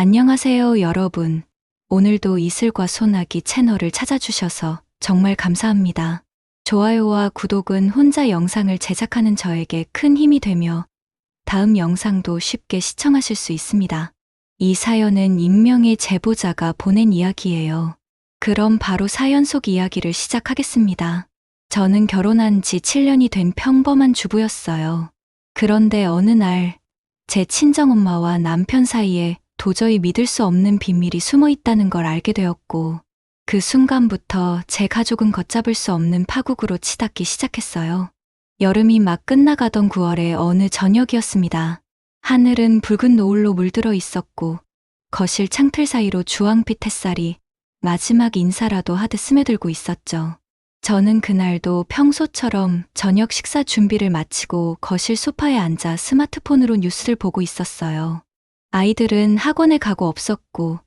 안녕하세요, 여러분. 오늘도 이슬과 소나기 채널을 찾아주셔서 정말 감사합니다. 좋아요와 구독은 혼자 영상을 제작하는 저에게 큰 힘이 되며 다음 영상도 쉽게 시청하실 수 있습니다. 이 사연은 익명의 제보자가 보낸 이야기예요. 그럼 바로 사연 속 이야기를 시작하겠습니다. 저는 결혼한 지 7년이 된 평범한 주부였어요. 그런데 어느 날 제 친정엄마와 남편 사이에 도저히 믿을 수 없는 비밀이 숨어 있다는 걸 알게 되었고, 그 순간부터 제 가족은 걷잡을 수 없는 파국으로 치닫기 시작했어요. 여름이 막 끝나가던 9월의 어느 저녁이었습니다. 하늘은 붉은 노을로 물들어 있었고, 거실 창틀 사이로 주황빛 햇살이 마지막 인사라도 하듯 스며들고 있었죠. 저는 그날도 평소처럼 저녁 식사 준비를 마치고 거실 소파에 앉아 스마트폰으로 뉴스를 보고 있었어요. 아이들은 학원에 가고 없었고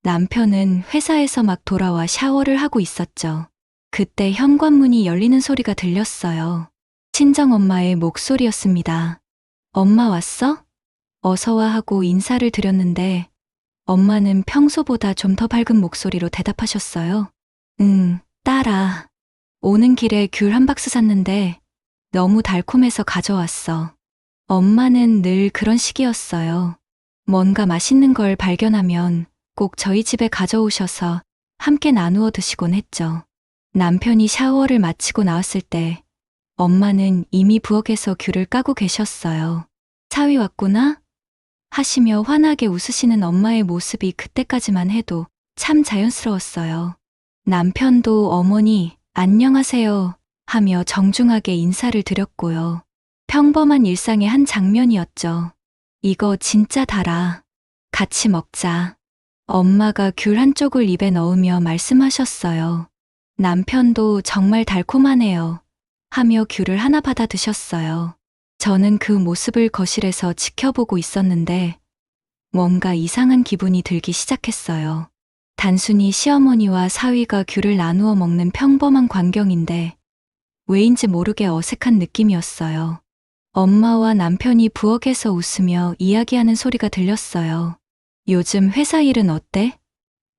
남편은 회사에서 막 돌아와 샤워를 하고 있었죠. 그때 현관문이 열리는 소리가 들렸어요. 친정엄마의 목소리였습니다. 엄마 왔어? 어서와 하고 인사를 드렸는데 엄마는 평소보다 좀 더 밝은 목소리로 대답하셨어요. 응, 딸아. 오는 길에 귤 한 박스 샀는데 너무 달콤해서 가져왔어. 엄마는 늘 그런 식이었어요. 뭔가 맛있는 걸 발견하면 꼭 저희 집에 가져오셔서 함께 나누어 드시곤 했죠. 남편이 샤워를 마치고 나왔을 때 엄마는 이미 부엌에서 귤을 까고 계셨어요. 사위 왔구나? 하시며 환하게 웃으시는 엄마의 모습이 그때까지만 해도 참 자연스러웠어요. 남편도 어머니, 안녕하세요 하며 정중하게 인사를 드렸고요. 평범한 일상의 한 장면이었죠. 이거 진짜 달아. 같이 먹자. 엄마가 귤 한쪽을 입에 넣으며 말씀하셨어요. 남편도 정말 달콤하네요. 하며 귤을 하나 받아 드셨어요. 저는 그 모습을 거실에서 지켜보고 있었는데 뭔가 이상한 기분이 들기 시작했어요. 단순히 시어머니와 사위가 귤을 나누어 먹는 평범한 광경인데 왜인지 모르게 어색한 느낌이었어요. 엄마와 남편이 부엌에서 웃으며 이야기하는 소리가 들렸어요. 요즘 회사 일은 어때?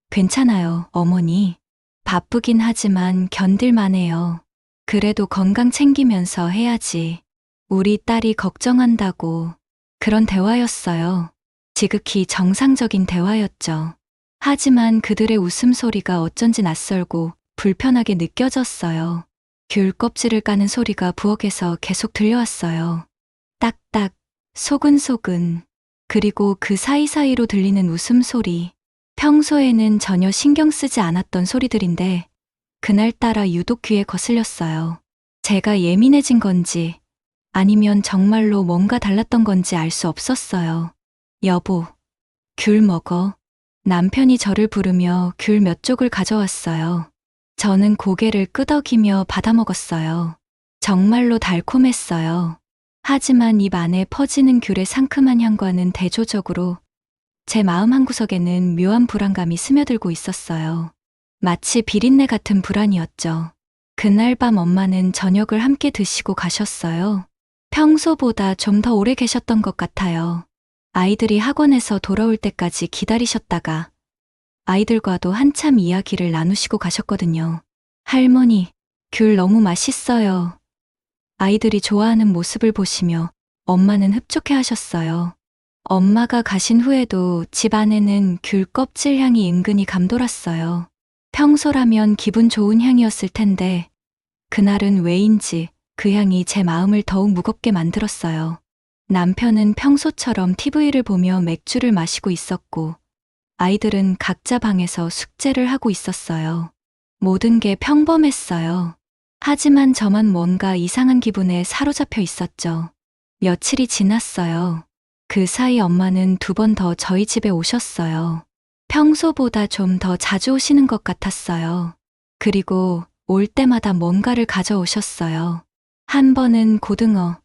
괜찮아요, 어머니. 바쁘긴 하지만 견딜만해요. 그래도 건강 챙기면서 해야지. 우리 딸이 걱정한다고. 그런 대화였어요. 지극히 정상적인 대화였죠. 하지만 그들의 웃음소리가 어쩐지 낯설고 불편하게 느껴졌어요. 귤 껍질을 까는 소리가 부엌에서 계속 들려왔어요. 딱딱, 소근소근, 그리고 그 사이사이로 들리는 웃음소리. 평소에는 전혀 신경 쓰지 않았던 소리들인데 그날따라 유독 귀에 거슬렸어요. 제가 예민해진 건지 아니면 정말로 뭔가 달랐던 건지 알 수 없었어요. 여보, 귤 먹어. 남편이 저를 부르며 귤 몇 쪽을 가져왔어요. 저는 고개를 끄덕이며 받아먹었어요. 정말로 달콤했어요. 하지만 입 안에 퍼지는 귤의 상큼한 향과는 대조적으로 제 마음 한구석에는 묘한 불안감이 스며들고 있었어요. 마치 비린내 같은 불안이었죠. 그날 밤 엄마는 저녁을 함께 드시고 가셨어요. 평소보다 좀 더 오래 계셨던 것 같아요. 아이들이 학원에서 돌아올 때까지 기다리셨다가 아이들과도 한참 이야기를 나누시고 가셨거든요. 할머니, 귤 너무 맛있어요. 아이들이 좋아하는 모습을 보시며 엄마는 흡족해 하셨어요. 엄마가 가신 후에도 집 안에는 귤 껍질 향이 은근히 감돌았어요. 평소라면 기분 좋은 향이었을 텐데 그날은 왜인지 그 향이 제 마음을 더욱 무겁게 만들었어요. 남편은 평소처럼 TV를 보며 맥주를 마시고 있었고 아이들은 각자 방에서 숙제를 하고 있었어요. 모든 게 평범했어요. 하지만 저만 뭔가 이상한 기분에 사로잡혀 있었죠. 며칠이 지났어요. 그 사이 엄마는 2번 더 저희 집에 오셨어요. 평소보다 좀 더 자주 오시는 것 같았어요. 그리고 올 때마다 뭔가를 가져오셨어요. 한 번은 고등어,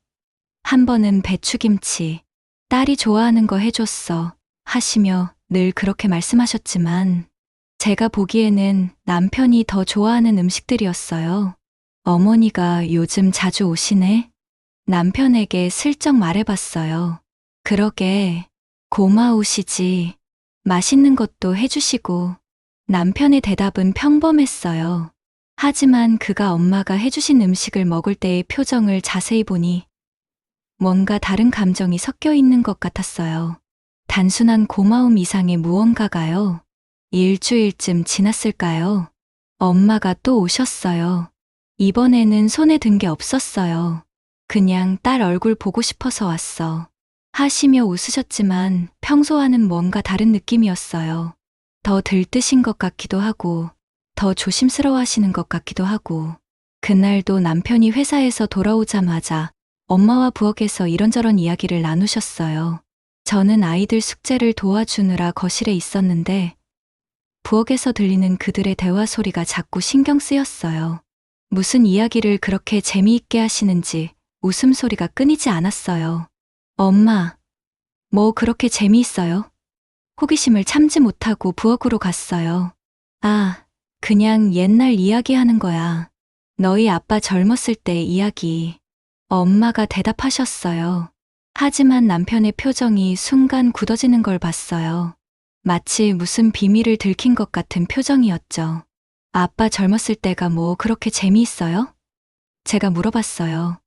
한 번은 배추김치, 딸이 좋아하는 거 해줬어 하시며 늘 그렇게 말씀하셨지만 제가 보기에는 남편이 더 좋아하는 음식들이었어요. 어머니가 요즘 자주 오시네? 남편에게 슬쩍 말해봤어요. 그러게, 고마우시지. 맛있는 것도 해주시고 남편의 대답은 평범했어요. 하지만 그가 엄마가 해주신 음식을 먹을 때의 표정을 자세히 보니 뭔가 다른 감정이 섞여 있는 것 같았어요. 단순한 고마움 이상의 무언가가요. 일주일쯤 지났을까요? 엄마가 또 오셨어요. 이번에는 손에 든 게 없었어요. 그냥 딸 얼굴 보고 싶어서 왔어. 하시며 웃으셨지만 평소와는 뭔가 다른 느낌이었어요. 더 들뜨신 것 같기도 하고, 더 조심스러워 하시는 것 같기도 하고, 그날도 남편이 회사에서 돌아오자마자 엄마와 부엌에서 이런저런 이야기를 나누셨어요. 저는 아이들 숙제를 도와주느라 거실에 있었는데, 부엌에서 들리는 그들의 대화 소리가 자꾸 신경 쓰였어요. 무슨 이야기를 그렇게 재미있게 하시는지 웃음소리가 끊이지 않았어요. 엄마, 뭐 그렇게 재미있어요? 호기심을 참지 못하고 부엌으로 갔어요. 아, 그냥 옛날 이야기하는 거야. 너희 아빠 젊었을 때 이야기. 엄마가 대답하셨어요. 하지만 남편의 표정이 순간 굳어지는 걸 봤어요. 마치 무슨 비밀을 들킨 것 같은 표정이었죠. 아빠 젊었을 때가 뭐 그렇게 재미있어요? 제가 물어봤어요.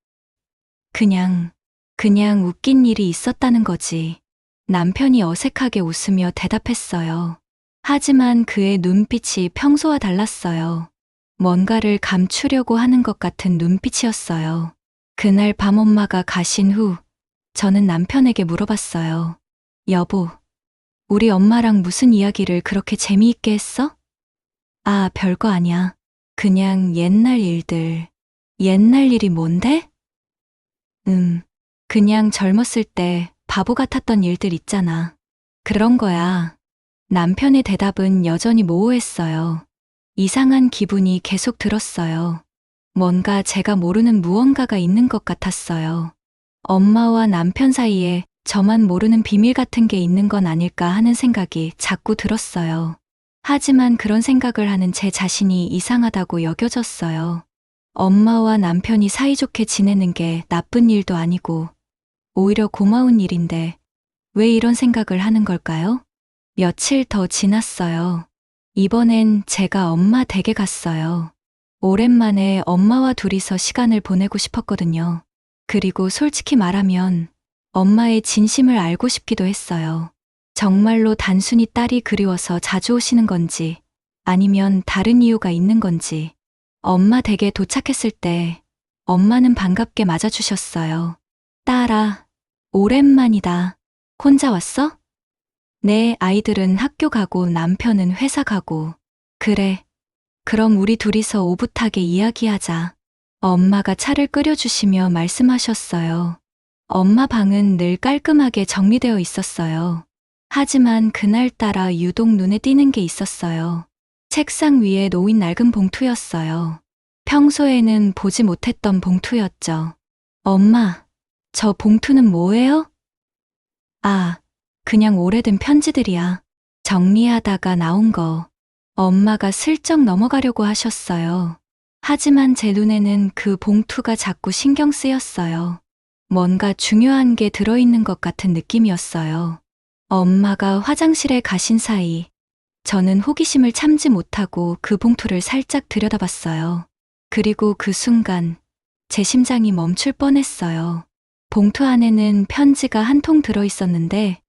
그냥 웃긴 일이 있었다는 거지. 남편이 어색하게 웃으며 대답했어요. 하지만 그의 눈빛이 평소와 달랐어요. 뭔가를 감추려고 하는 것 같은 눈빛이었어요. 그날 밤 엄마가 가신 후 저는 남편에게 물어봤어요. 여보, 우리 엄마랑 무슨 이야기를 그렇게 재미있게 했어? 아, 별거 아니야. 그냥 옛날 일들. 옛날 일이 뭔데? 그냥 젊었을 때 바보 같았던 일들 있잖아. 그런 거야. 남편의 대답은 여전히 모호했어요. 이상한 기분이 계속 들었어요. 뭔가 제가 모르는 무언가가 있는 것 같았어요. 엄마와 남편 사이에 저만 모르는 비밀 같은 게 있는 건 아닐까 하는 생각이 자꾸 들었어요. 하지만 그런 생각을 하는 제 자신이 이상하다고 여겨졌어요. 엄마와 남편이 사이좋게 지내는 게 나쁜 일도 아니고 오히려 고마운 일인데 왜 이런 생각을 하는 걸까요? 며칠 더 지났어요. 이번엔 제가 엄마 댁에 갔어요. 오랜만에 엄마와 둘이서 시간을 보내고 싶었거든요. 그리고 솔직히 말하면 엄마의 진심을 알고 싶기도 했어요. 정말로 단순히 딸이 그리워서 자주 오시는 건지 아니면 다른 이유가 있는 건지. 엄마 댁에 도착했을 때 엄마는 반갑게 맞아주셨어요. 딸아, 오랜만이다. 혼자 왔어? 네, 아이들은 학교 가고 남편은 회사 가고. 그래, 그럼 우리 둘이서 오붓하게 이야기하자. 엄마가 차를 끓여주시며 말씀하셨어요. 엄마 방은 늘 깔끔하게 정리되어 있었어요. 하지만 그날따라 유독 눈에 띄는 게 있었어요. 책상 위에 놓인 낡은 봉투였어요. 평소에는 보지 못했던 봉투였죠. 엄마, 저 봉투는 뭐예요? 아, 그냥 오래된 편지들이야. 정리하다가 나온 거. 엄마가 슬쩍 넘어가려고 하셨어요. 하지만 제 눈에는 그 봉투가 자꾸 신경 쓰였어요. 뭔가 중요한 게 들어있는 것 같은 느낌이었어요. 엄마가 화장실에 가신 사이 저는 호기심을 참지 못하고 그 봉투를 살짝 들여다봤어요. 그리고 그 순간 제 심장이 멈출 뻔했어요. 봉투 안에는 편지가 한 통 들어있었는데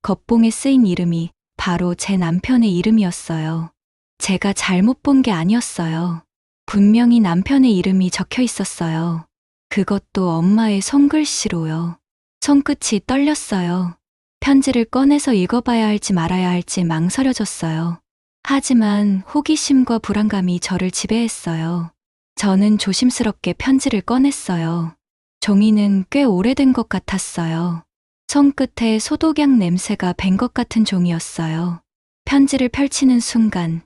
겉봉에 쓰인 이름이 바로 제 남편의 이름이었어요. 제가 잘못 본 게 아니었어요. 분명히 남편의 이름이 적혀 있었어요. 그것도 엄마의 손글씨로요. 손끝이 떨렸어요. 편지를 꺼내서 읽어봐야 할지 말아야 할지 망설여졌어요. 하지만 호기심과 불안감이 저를 지배했어요. 저는 조심스럽게 편지를 꺼냈어요. 종이는 꽤 오래된 것 같았어요. 손끝에 소독약 냄새가 밴 것 같은 종이였어요. 편지를 펼치는 순간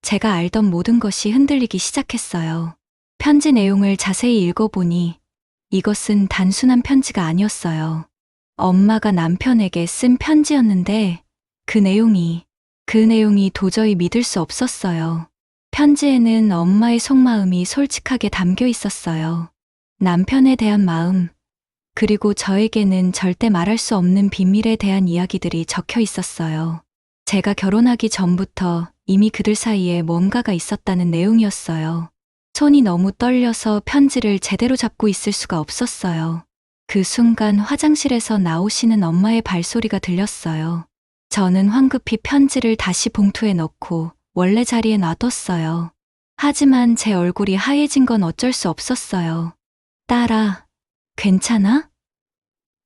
제가 알던 모든 것이 흔들리기 시작했어요. 편지 내용을 자세히 읽어보니 이것은 단순한 편지가 아니었어요. 엄마가 남편에게 쓴 편지였는데 그 내용이 도저히 믿을 수 없었어요. 편지에는 엄마의 속마음이 솔직하게 담겨 있었어요. 남편에 대한 마음, 그리고 저에게는 절대 말할 수 없는 비밀에 대한 이야기들이 적혀 있었어요. 제가 결혼하기 전부터 이미 그들 사이에 뭔가가 있었다는 내용이었어요. 손이 너무 떨려서 편지를 제대로 잡고 있을 수가 없었어요. 그 순간 화장실에서 나오시는 엄마의 발소리가 들렸어요. 저는 황급히 편지를 다시 봉투에 넣고 원래 자리에 놔뒀어요. 하지만 제 얼굴이 하얘진 건 어쩔 수 없었어요. 딸아, 괜찮아?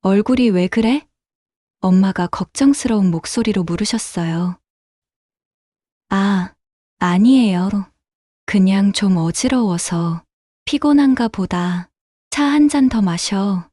얼굴이 왜 그래? 엄마가 걱정스러운 목소리로 물으셨어요. 아, 아니에요. 그냥 좀 어지러워서 피곤한가 보다. 차 한 잔 더 마셔.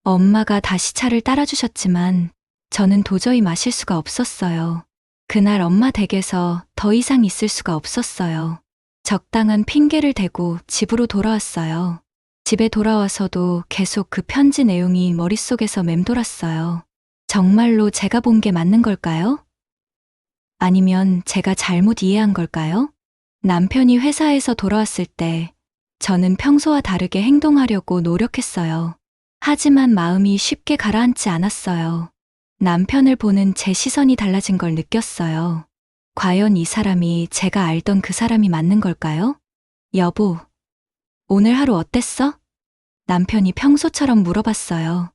엄마가 다시 차를 따라주셨지만 저는 도저히 마실 수가 없었어요. 그날 엄마 댁에서 더 이상 있을 수가 없었어요. 적당한 핑계를 대고 집으로 돌아왔어요. 집에 돌아와서도 계속 그 편지 내용이 머릿속에서 맴돌았어요. 정말로 제가 본 게 맞는 걸까요? 아니면 제가 잘못 이해한 걸까요? 남편이 회사에서 돌아왔을 때 저는 평소와 다르게 행동하려고 노력했어요. 하지만 마음이 쉽게 가라앉지 않았어요. 남편을 보는 제 시선이 달라진 걸 느꼈어요. 과연 이 사람이 제가 알던 그 사람이 맞는 걸까요? 여보, 오늘 하루 어땠어? 남편이 평소처럼 물어봤어요.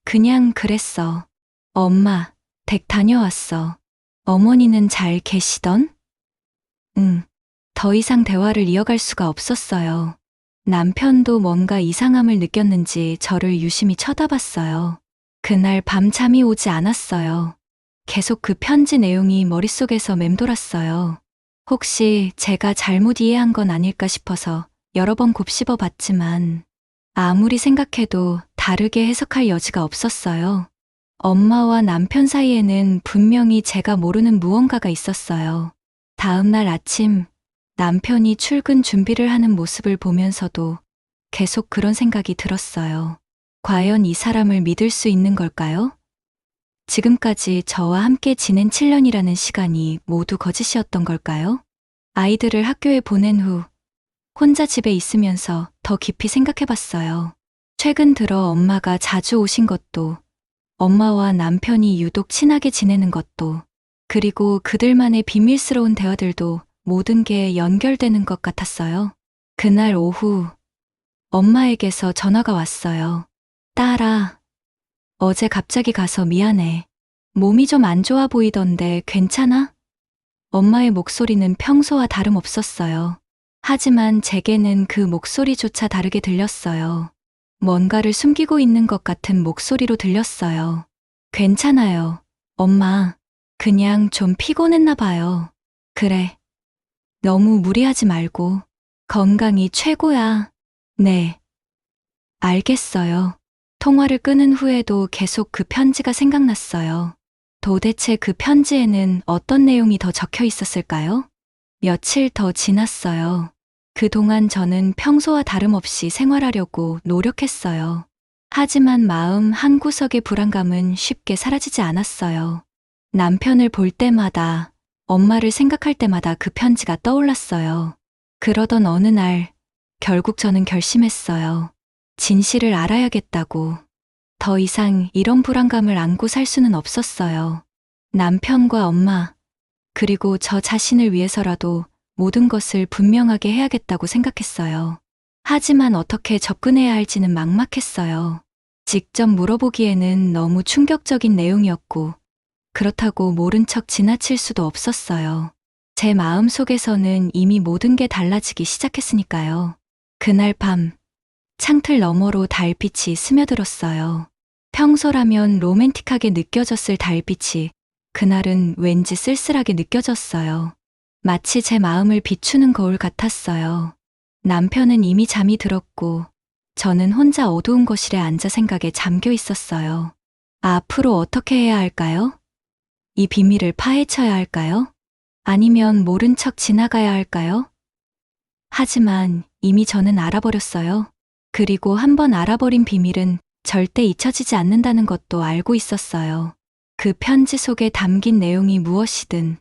그냥 그랬어. 엄마, 댁 다녀왔어. 어머니는 잘 계시던? 더 이상 대화를 이어갈 수가 없었어요. 남편도 뭔가 이상함을 느꼈는지 저를 유심히 쳐다봤어요. 그날 밤 잠이 오지 않았어요. 계속 그 편지 내용이 머릿속에서 맴돌았어요. 혹시 제가 잘못 이해한 건 아닐까 싶어서 여러 번 곱씹어 봤지만 아무리 생각해도 다르게 해석할 여지가 없었어요. 엄마와 남편 사이에는 분명히 제가 모르는 무언가가 있었어요. 다음 날 아침 남편이 출근 준비를 하는 모습을 보면서도 계속 그런 생각이 들었어요. 과연 이 사람을 믿을 수 있는 걸까요? 지금까지 저와 함께 지낸 7년이라는 시간이 모두 거짓이었던 걸까요? 아이들을 학교에 보낸 후 혼자 집에 있으면서 더 깊이 생각해 봤어요. 최근 들어 엄마가 자주 오신 것도, 엄마와 남편이 유독 친하게 지내는 것도, 그리고 그들만의 비밀스러운 대화들도 모든 게 연결되는 것 같았어요. 그날 오후 엄마에게서 전화가 왔어요. 딸아, 어제 갑자기 가서 미안해. 몸이 좀 안 좋아 보이던데 괜찮아? 엄마의 목소리는 평소와 다름없었어요. 하지만 제게는 그 목소리조차 다르게 들렸어요. 뭔가를 숨기고 있는 것 같은 목소리로 들렸어요. 괜찮아요, 엄마. 그냥 좀 피곤했나 봐요. 그래. 너무 무리하지 말고. 건강이 최고야. 네. 알겠어요. 통화를 끊은 후에도 계속 그 편지가 생각났어요. 도대체 그 편지에는 어떤 내용이 더 적혀 있었을까요? 며칠 더 지났어요. 그동안 저는 평소와 다름없이 생활하려고 노력했어요. 하지만 마음 한구석의 불안감은 쉽게 사라지지 않았어요. 남편을 볼 때마다, 엄마를 생각할 때마다 그 편지가 떠올랐어요. 그러던 어느 날, 결국 저는 결심했어요. 진실을 알아야겠다고. 더 이상 이런 불안감을 안고 살 수는 없었어요. 남편과 엄마, 그리고 저 자신을 위해서라도 모든 것을 분명하게 해야겠다고 생각했어요. 하지만 어떻게 접근해야 할지는 막막했어요. 직접 물어보기에는 너무 충격적인 내용이었고, 그렇다고 모른 척 지나칠 수도 없었어요. 제 마음 속에서는 이미 모든 게 달라지기 시작했으니까요. 그날 밤, 창틀 너머로 달빛이 스며들었어요. 평소라면 로맨틱하게 느껴졌을 달빛이 그날은 왠지 쓸쓸하게 느껴졌어요. 마치 제 마음을 비추는 거울 같았어요. 남편은 이미 잠이 들었고 저는 혼자 어두운 거실에 앉아 생각에 잠겨 있었어요. 앞으로 어떻게 해야 할까요? 이 비밀을 파헤쳐야 할까요? 아니면 모른 척 지나가야 할까요? 하지만 이미 저는 알아버렸어요. 그리고 한번 알아버린 비밀은 절대 잊혀지지 않는다는 것도 알고 있었어요. 그 편지 속에 담긴 내용이 무엇이든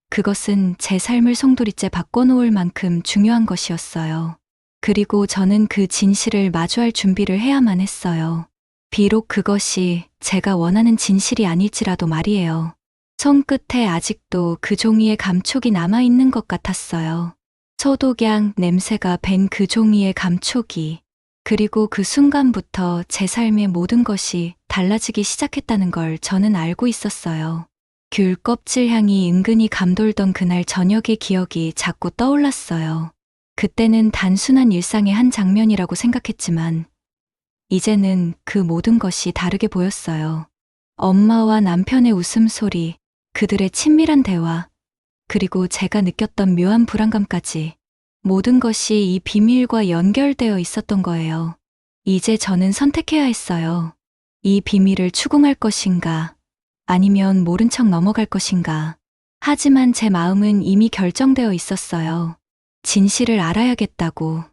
그것은 제 삶을 송두리째 바꿔놓을 만큼 중요한 것이었어요. 그리고 저는 그 진실을 마주할 준비를 해야만 했어요. 비록 그것이 제가 원하는 진실이 아닐지라도 말이에요. 손끝에 아직도 그 종이의 감촉이 남아있는 것 같았어요. 소독약 냄새가 밴 그 종이의 감촉이. 그리고 그 순간부터 제 삶의 모든 것이 달라지기 시작했다는 걸 저는 알고 있었어요. 귤 껍질 향이 은근히 감돌던 그날 저녁의 기억이 자꾸 떠올랐어요. 그때는 단순한 일상의 한 장면이라고 생각했지만 이제는 그 모든 것이 다르게 보였어요. 엄마와 남편의 웃음소리, 그들의 친밀한 대화, 그리고 제가 느꼈던 묘한 불안감까지 모든 것이 이 비밀과 연결되어 있었던 거예요. 이제 저는 선택해야 했어요. 이 비밀을 추궁할 것인가, 아니면 모른 척 넘어갈 것인가. 하지만 제 마음은 이미 결정되어 있었어요. 진실을 알아야겠다고.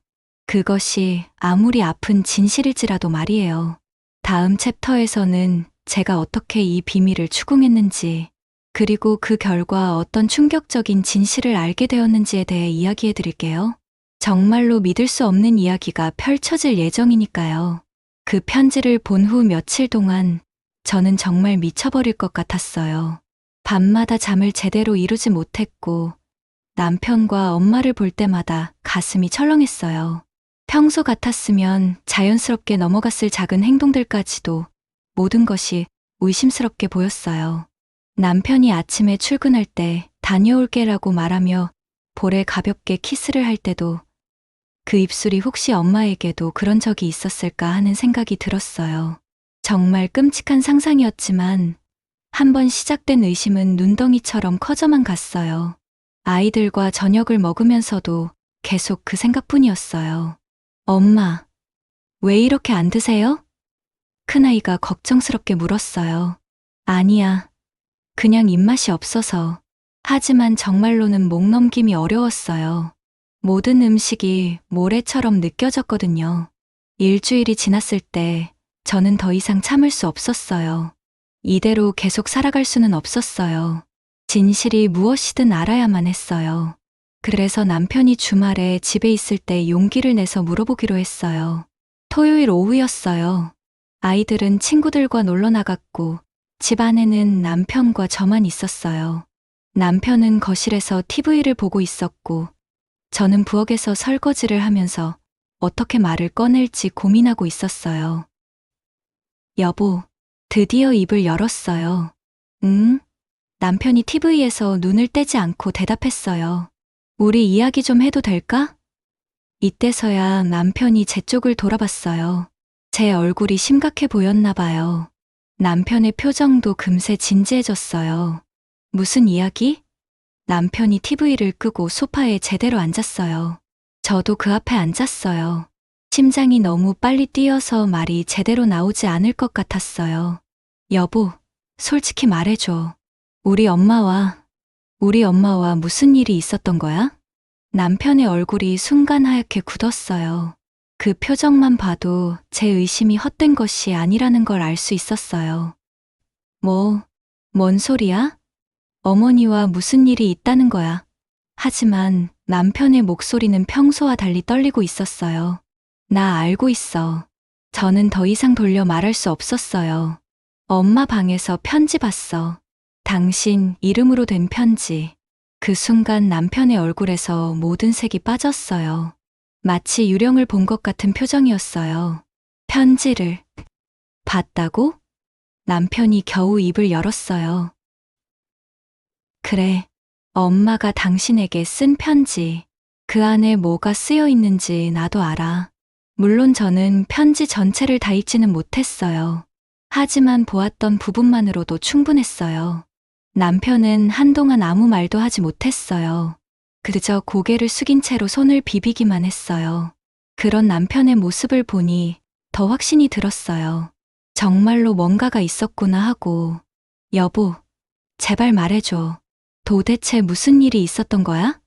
그것이 아무리 아픈 진실일지라도 말이에요. 다음 챕터에서는 제가 어떻게 이 비밀을 추궁했는지, 그리고 그 결과 어떤 충격적인 진실을 알게 되었는지에 대해 이야기해 드릴게요. 정말로 믿을 수 없는 이야기가 펼쳐질 예정이니까요. 그 편지를 본 후 며칠 동안 저는 정말 미쳐버릴 것 같았어요. 밤마다 잠을 제대로 이루지 못했고 남편과 엄마를 볼 때마다 가슴이 철렁했어요. 평소 같았으면 자연스럽게 넘어갔을 작은 행동들까지도 모든 것이 의심스럽게 보였어요. 남편이 아침에 출근할 때 다녀올게라고 말하며 볼에 가볍게 키스를 할 때도 그 입술이 혹시 엄마에게도 그런 적이 있었을까 하는 생각이 들었어요. 정말 끔찍한 상상이었지만 한번 시작된 의심은 눈덩이처럼 커져만 갔어요. 아이들과 저녁을 먹으면서도 계속 그 생각뿐이었어요. 엄마, 왜 이렇게 안 드세요? 큰아이가 걱정스럽게 물었어요. 아니야, 그냥 입맛이 없어서. 하지만 정말로는 목 넘김이 어려웠어요. 모든 음식이 모래처럼 느껴졌거든요. 일주일이 지났을 때 저는 더 이상 참을 수 없었어요. 이대로 계속 살아갈 수는 없었어요. 진실이 무엇이든 알아야만 했어요. 그래서 남편이 주말에 집에 있을 때 용기를 내서 물어보기로 했어요. 토요일 오후였어요. 아이들은 친구들과 놀러 나갔고 집 안에는 남편과 저만 있었어요. 남편은 거실에서 TV를 보고 있었고 저는 부엌에서 설거지를 하면서 어떻게 말을 꺼낼지 고민하고 있었어요. 여보, 드디어 입을 열었어요. 응? 남편이 TV에서 눈을 떼지 않고 대답했어요. 우리 이야기 좀 해도 될까? 이때서야 남편이 제 쪽을 돌아봤어요. 제 얼굴이 심각해 보였나 봐요. 남편의 표정도 금세 진지해졌어요. 무슨 이야기? 남편이 TV를 끄고 소파에 제대로 앉았어요. 저도 그 앞에 앉았어요. 심장이 너무 빨리 뛰어서 말이 제대로 나오지 않을 것 같았어요. 여보, 솔직히 말해줘. 우리 엄마와 무슨 일이 있었던 거야? 남편의 얼굴이 순간 하얗게 굳었어요. 그 표정만 봐도 제 의심이 헛된 것이 아니라는 걸 알 수 있었어요. 뭔 소리야? 어머니와 무슨 일이 있다는 거야. 하지만 남편의 목소리는 평소와 달리 떨리고 있었어요. 나 알고 있어. 저는 더 이상 돌려 말할 수 없었어요. 엄마 방에서 편지 봤어. 당신 이름으로 된 편지. 그 순간 남편의 얼굴에서 모든 색이 빠졌어요. 마치 유령을 본 것 같은 표정이었어요. 편지를 봤다고? 남편이 겨우 입을 열었어요. 그래, 엄마가 당신에게 쓴 편지. 그 안에 뭐가 쓰여 있는지 나도 알아. 물론 저는 편지 전체를 다 읽지는 못했어요. 하지만 보았던 부분만으로도 충분했어요. 남편은 한동안 아무 말도 하지 못했어요. 그저 고개를 숙인 채로 손을 비비기만 했어요. 그런 남편의 모습을 보니 더 확신이 들었어요. 정말로 뭔가가 있었구나 하고. 여보, 제발 말해줘. 도대체 무슨 일이 있었던 거야?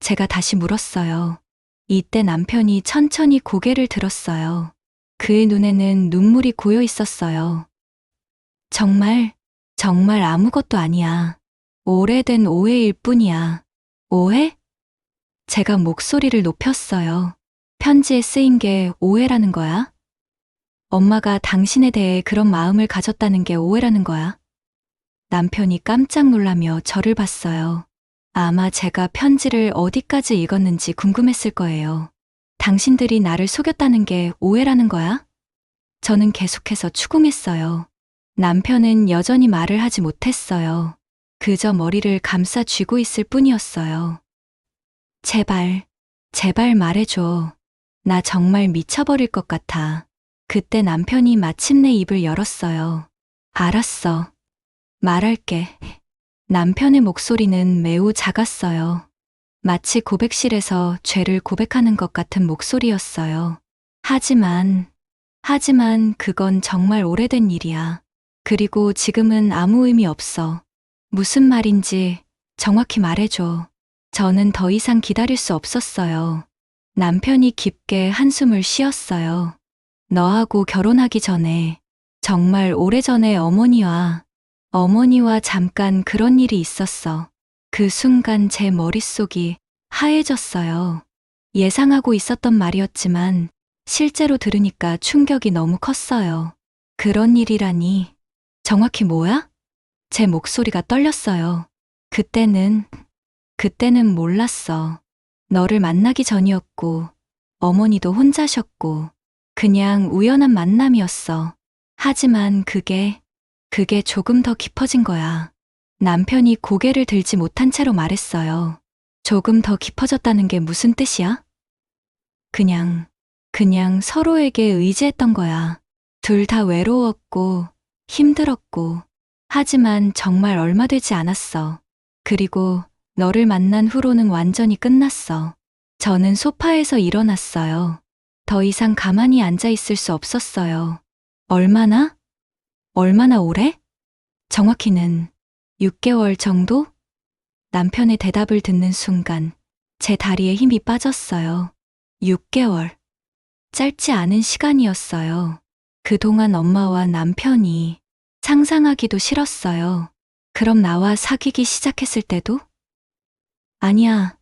제가 다시 물었어요. 이때 남편이 천천히 고개를 들었어요. 그의 눈에는 눈물이 고여 있었어요. 정말 아무것도 아니야. 오래된 오해일 뿐이야. 오해? 제가 목소리를 높였어요. 편지에 쓰인 게 오해라는 거야? 엄마가 당신에 대해 그런 마음을 가졌다는 게 오해라는 거야? 남편이 깜짝 놀라며 저를 봤어요. 아마 제가 편지를 어디까지 읽었는지 궁금했을 거예요. 당신들이 나를 속였다는 게 오해라는 거야? 저는 계속해서 추궁했어요. 남편은 여전히 말을 하지 못했어요. 그저 머리를 감싸 쥐고 있을 뿐이었어요. 제발, 제발 말해줘. 나 정말 미쳐버릴 것 같아. 그때 남편이 마침내 입을 열었어요. 알았어. 말할게. 남편의 목소리는 매우 작았어요. 마치 고백실에서 죄를 고백하는 것 같은 목소리였어요. 하지만 그건 정말 오래된 일이야. 그리고 지금은 아무 의미 없어. 무슨 말인지 정확히 말해줘. 저는 더 이상 기다릴 수 없었어요. 남편이 깊게 한숨을 쉬었어요. 너하고 결혼하기 전에, 정말 오래전에 어머니와 잠깐 그런 일이 있었어. 그 순간 제 머릿속이 하얘졌어요. 예상하고 있었던 말이었지만 실제로 들으니까 충격이 너무 컸어요. 그런 일이라니. 정확히 뭐야? 제 목소리가 떨렸어요. 그때는 몰랐어. 너를 만나기 전이었고, 어머니도 혼자셨고, 그냥 우연한 만남이었어. 하지만 그게 조금 더 깊어진 거야. 남편이 고개를 들지 못한 채로 말했어요. 조금 더 깊어졌다는 게 무슨 뜻이야? 그냥 서로에게 의지했던 거야. 둘 다 외로웠고, 힘들었고, 하지만 정말 얼마 되지 않았어. 그리고 너를 만난 후로는 완전히 끝났어. 저는 소파에서 일어났어요. 더 이상 가만히 앉아 있을 수 없었어요. 얼마나 오래? 정확히는 6개월 정도? 남편의 대답을 듣는 순간 제 다리에 힘이 빠졌어요. 6개월. 짧지 않은 시간이었어요. 그동안 엄마와 남편이 상상하기도 싫었어요. 그럼 나와 사귀기 시작했을 때도? 아니야.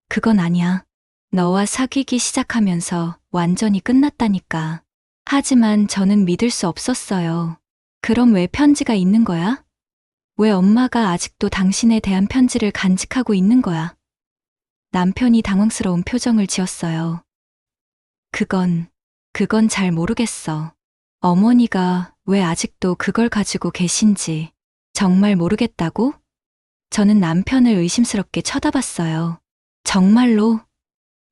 그건 아니야. 너와 사귀기 시작하면서 완전히 끝났다니까. 하지만 저는 믿을 수 없었어요. 그럼 왜 편지가 있는 거야? 왜 엄마가 아직도 당신에 대한 편지를 간직하고 있는 거야? 남편이 당황스러운 표정을 지었어요. 그건 잘 모르겠어. 어머니가 왜 아직도 그걸 가지고 계신지 정말 모르겠다고? 저는 남편을 의심스럽게 쳐다봤어요. 정말로?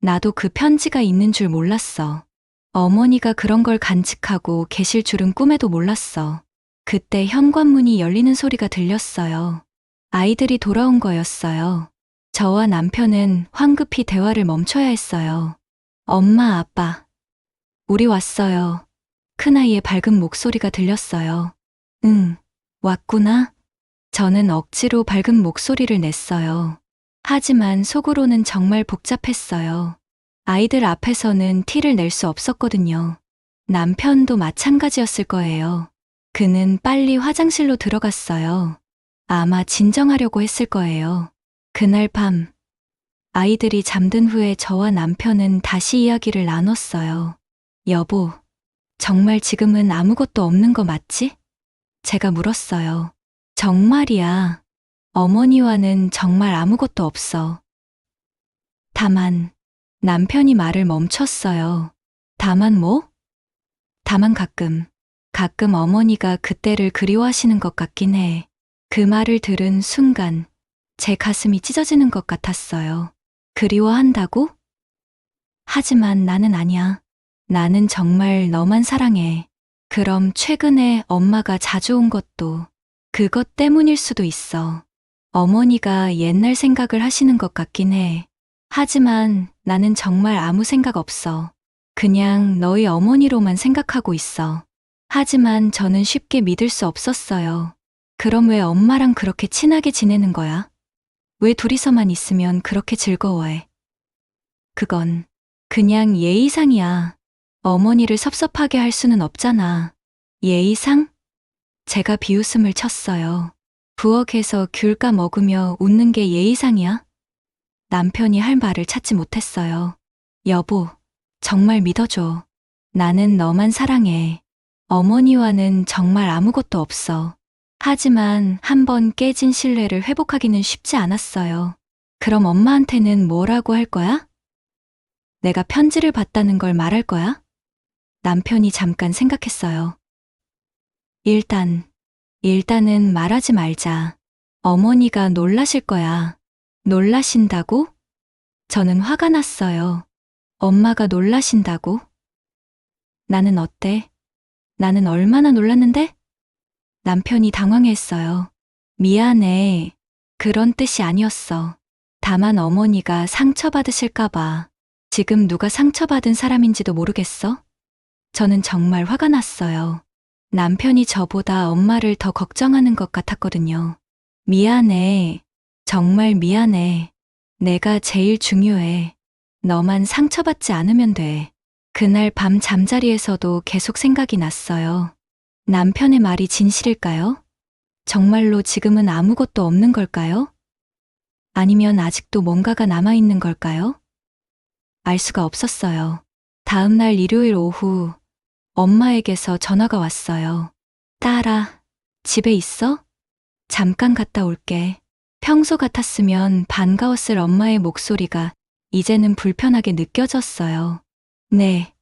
나도 그 편지가 있는 줄 몰랐어. 어머니가 그런 걸 간직하고 계실 줄은 꿈에도 몰랐어. 그때 현관문이 열리는 소리가 들렸어요. 아이들이 돌아온 거였어요. 저와 남편은 황급히 대화를 멈춰야 했어요. 엄마, 아빠. 우리 왔어요. 큰아이의 밝은 목소리가 들렸어요. 응, 왔구나. 저는 억지로 밝은 목소리를 냈어요. 하지만 속으로는 정말 복잡했어요. 아이들 앞에서는 티를 낼 수 없었거든요. 남편도 마찬가지였을 거예요. 그는 빨리 화장실로 들어갔어요. 아마 진정하려고 했을 거예요. 그날 밤, 아이들이 잠든 후에 저와 남편은 다시 이야기를 나눴어요. 여보, 정말 지금은 아무것도 없는 거 맞지? 제가 물었어요. 정말이야. 어머니와는 정말 아무것도 없어. 다만, 남편이 말을 멈췄어요. 다만 뭐? 다만 가끔 어머니가 그때를 그리워하시는 것 같긴 해. 그 말을 들은 순간 제 가슴이 찢어지는 것 같았어요. 그리워한다고? 하지만 나는 아니야. 나는 정말 너만 사랑해. 그럼 최근에 엄마가 자주 온 것도 그것 때문일 수도 있어. 어머니가 옛날 생각을 하시는 것 같긴 해. 하지만 나는 정말 아무 생각 없어. 그냥 너희 어머니로만 생각하고 있어. 하지만 저는 쉽게 믿을 수 없었어요. 그럼 왜 엄마랑 그렇게 친하게 지내는 거야? 왜 둘이서만 있으면 그렇게 즐거워해? 그건 그냥 예의상이야. 어머니를 섭섭하게 할 수는 없잖아. 예의상? 제가 비웃음을 쳤어요. 부엌에서 귤 까먹으며 웃는 게 예의상이야? 남편이 할 말을 찾지 못했어요. 여보, 정말 믿어줘. 나는 너만 사랑해. 어머니와는 정말 아무것도 없어. 하지만 한 번 깨진 신뢰를 회복하기는 쉽지 않았어요. 그럼 엄마한테는 뭐라고 할 거야? 내가 편지를 받다는 걸 말할 거야? 남편이 잠깐 생각했어요. 일단은 말하지 말자. 어머니가 놀라실 거야. 놀라신다고? 저는 화가 났어요. 엄마가 놀라신다고? 나는 어때? 나는 얼마나 놀랐는데? 남편이 당황했어요. 미안해. 그런 뜻이 아니었어. 다만 어머니가 상처받으실까봐. 지금 누가 상처받은 사람인지도 모르겠어? 저는 정말 화가 났어요. 남편이 저보다 엄마를 더 걱정하는 것 같았거든요. 미안해. 정말 미안해. 내가 제일 중요해. 너만 상처받지 않으면 돼. 그날 밤 잠자리에서도 계속 생각이 났어요. 남편의 말이 진실일까요? 정말로 지금은 아무것도 없는 걸까요? 아니면 아직도 뭔가가 남아있는 걸까요? 알 수가 없었어요. 다음 날 일요일 오후 엄마에게서 전화가 왔어요. 딸아, 집에 있어? 잠깐 갔다 올게. 평소 같았으면 반가웠을 엄마의 목소리가 이제는 불편하게 느껴졌어요. 네,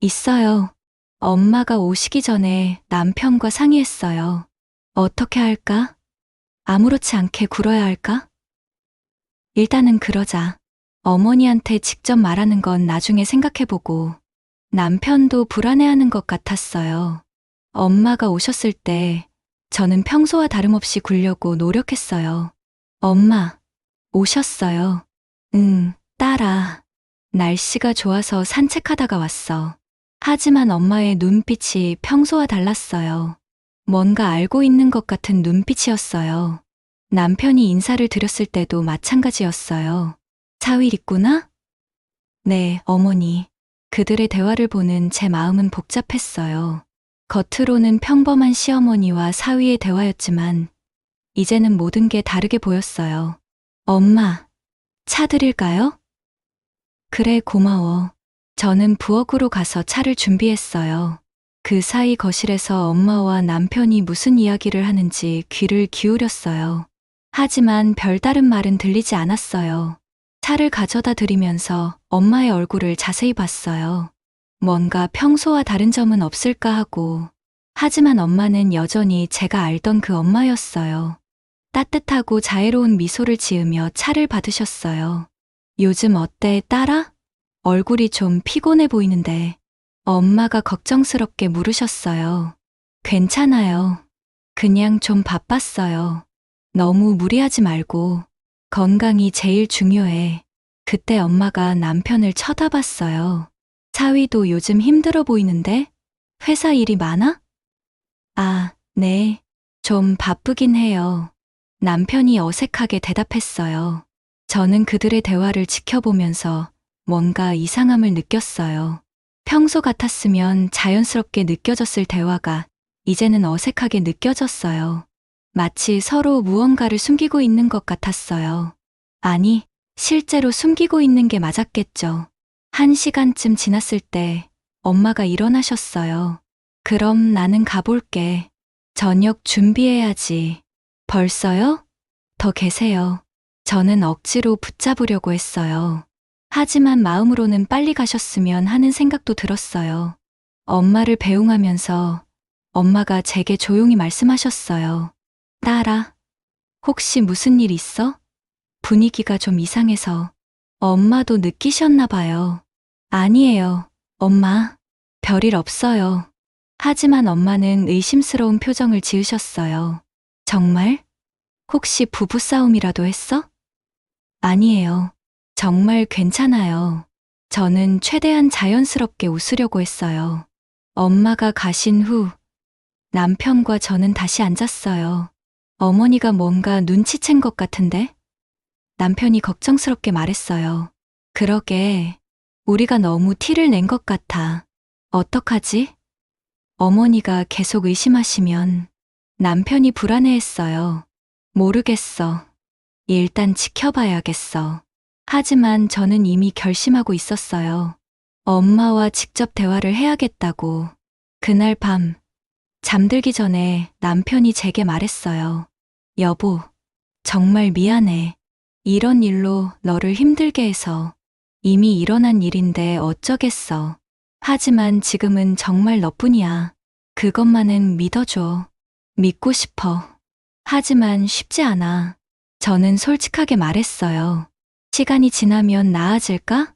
있어요. 엄마가 오시기 전에 남편과 상의했어요. 어떻게 할까? 아무렇지 않게 굴어야 할까? 일단은 그러자. 어머니한테 직접 말하는 건 나중에 생각해보고. 남편도 불안해하는 것 같았어요. 엄마가 오셨을 때 저는 평소와 다름없이 굴려고 노력했어요. 엄마, 오셨어요. 응, 딸아. 날씨가 좋아서 산책하다가 왔어. 하지만 엄마의 눈빛이 평소와 달랐어요. 뭔가 알고 있는 것 같은 눈빛이었어요. 남편이 인사를 드렸을 때도 마찬가지였어요. 사위 있구나? 네, 어머니. 그들의 대화를 보는 제 마음은 복잡했어요. 겉으로는 평범한 시어머니와 사위의 대화였지만 이제는 모든 게 다르게 보였어요. 엄마, 차 드릴까요? 그래, 고마워. 저는 부엌으로 가서 차를 준비했어요. 그 사이 거실에서 엄마와 남편이 무슨 이야기를 하는지 귀를 기울였어요. 하지만 별다른 말은 들리지 않았어요. 차를 가져다 드리면서 엄마의 얼굴을 자세히 봤어요. 뭔가 평소와 다른 점은 없을까 하고. 하지만 엄마는 여전히 제가 알던 그 엄마였어요. 따뜻하고 자애로운 미소를 지으며 차를 받으셨어요. 요즘 어때, 딸아? 얼굴이 좀 피곤해 보이는데. 엄마가 걱정스럽게 물으셨어요. 괜찮아요. 그냥 좀 바빴어요. 너무 무리하지 말고. 건강이 제일 중요해. 그때 엄마가 남편을 쳐다봤어요. 사위도 요즘 힘들어 보이는데? 회사 일이 많아? 아, 네. 좀 바쁘긴 해요. 남편이 어색하게 대답했어요. 저는 그들의 대화를 지켜보면서 뭔가 이상함을 느꼈어요. 평소 같았으면 자연스럽게 느껴졌을 대화가 이제는 어색하게 느껴졌어요. 마치 서로 무언가를 숨기고 있는 것 같았어요. 아니, 실제로 숨기고 있는 게 맞았겠죠. 1시간쯤 지났을 때 엄마가 일어나셨어요. 그럼 나는 가볼게. 저녁 준비해야지. 벌써요? 더 계세요. 저는 억지로 붙잡으려고 했어요. 하지만 마음으로는 빨리 가셨으면 하는 생각도 들었어요. 엄마를 배웅하면서 엄마가 제게 조용히 말씀하셨어요. 딸아, 혹시 무슨 일 있어? 분위기가 좀 이상해서. 엄마도 느끼셨나 봐요. 아니에요, 엄마. 별일 없어요. 하지만 엄마는 의심스러운 표정을 지으셨어요. 정말? 혹시 부부싸움이라도 했어? 아니에요. 정말 괜찮아요. 저는 최대한 자연스럽게 웃으려고 했어요. 엄마가 가신 후 남편과 저는 다시 앉았어요. 어머니가 뭔가 눈치챈 것 같은데? 남편이 걱정스럽게 말했어요. 그러게, 우리가 너무 티를 낸 것 같아. 어떡하지? 어머니가 계속 의심하시면 남편이 불안해했어요. 모르겠어. 일단 지켜봐야겠어. 하지만 저는 이미 결심하고 있었어요. 엄마와 직접 대화를 해야겠다고. 그날 밤, 잠들기 전에 남편이 제게 말했어요. 여보, 정말 미안해. 이런 일로 너를 힘들게 해서. 이미 일어난 일인데 어쩌겠어. 하지만 지금은 정말 너뿐이야. 그것만은 믿어줘. 믿고 싶어. 하지만 쉽지 않아. 저는 솔직하게 말했어요. 시간이 지나면 나아질까?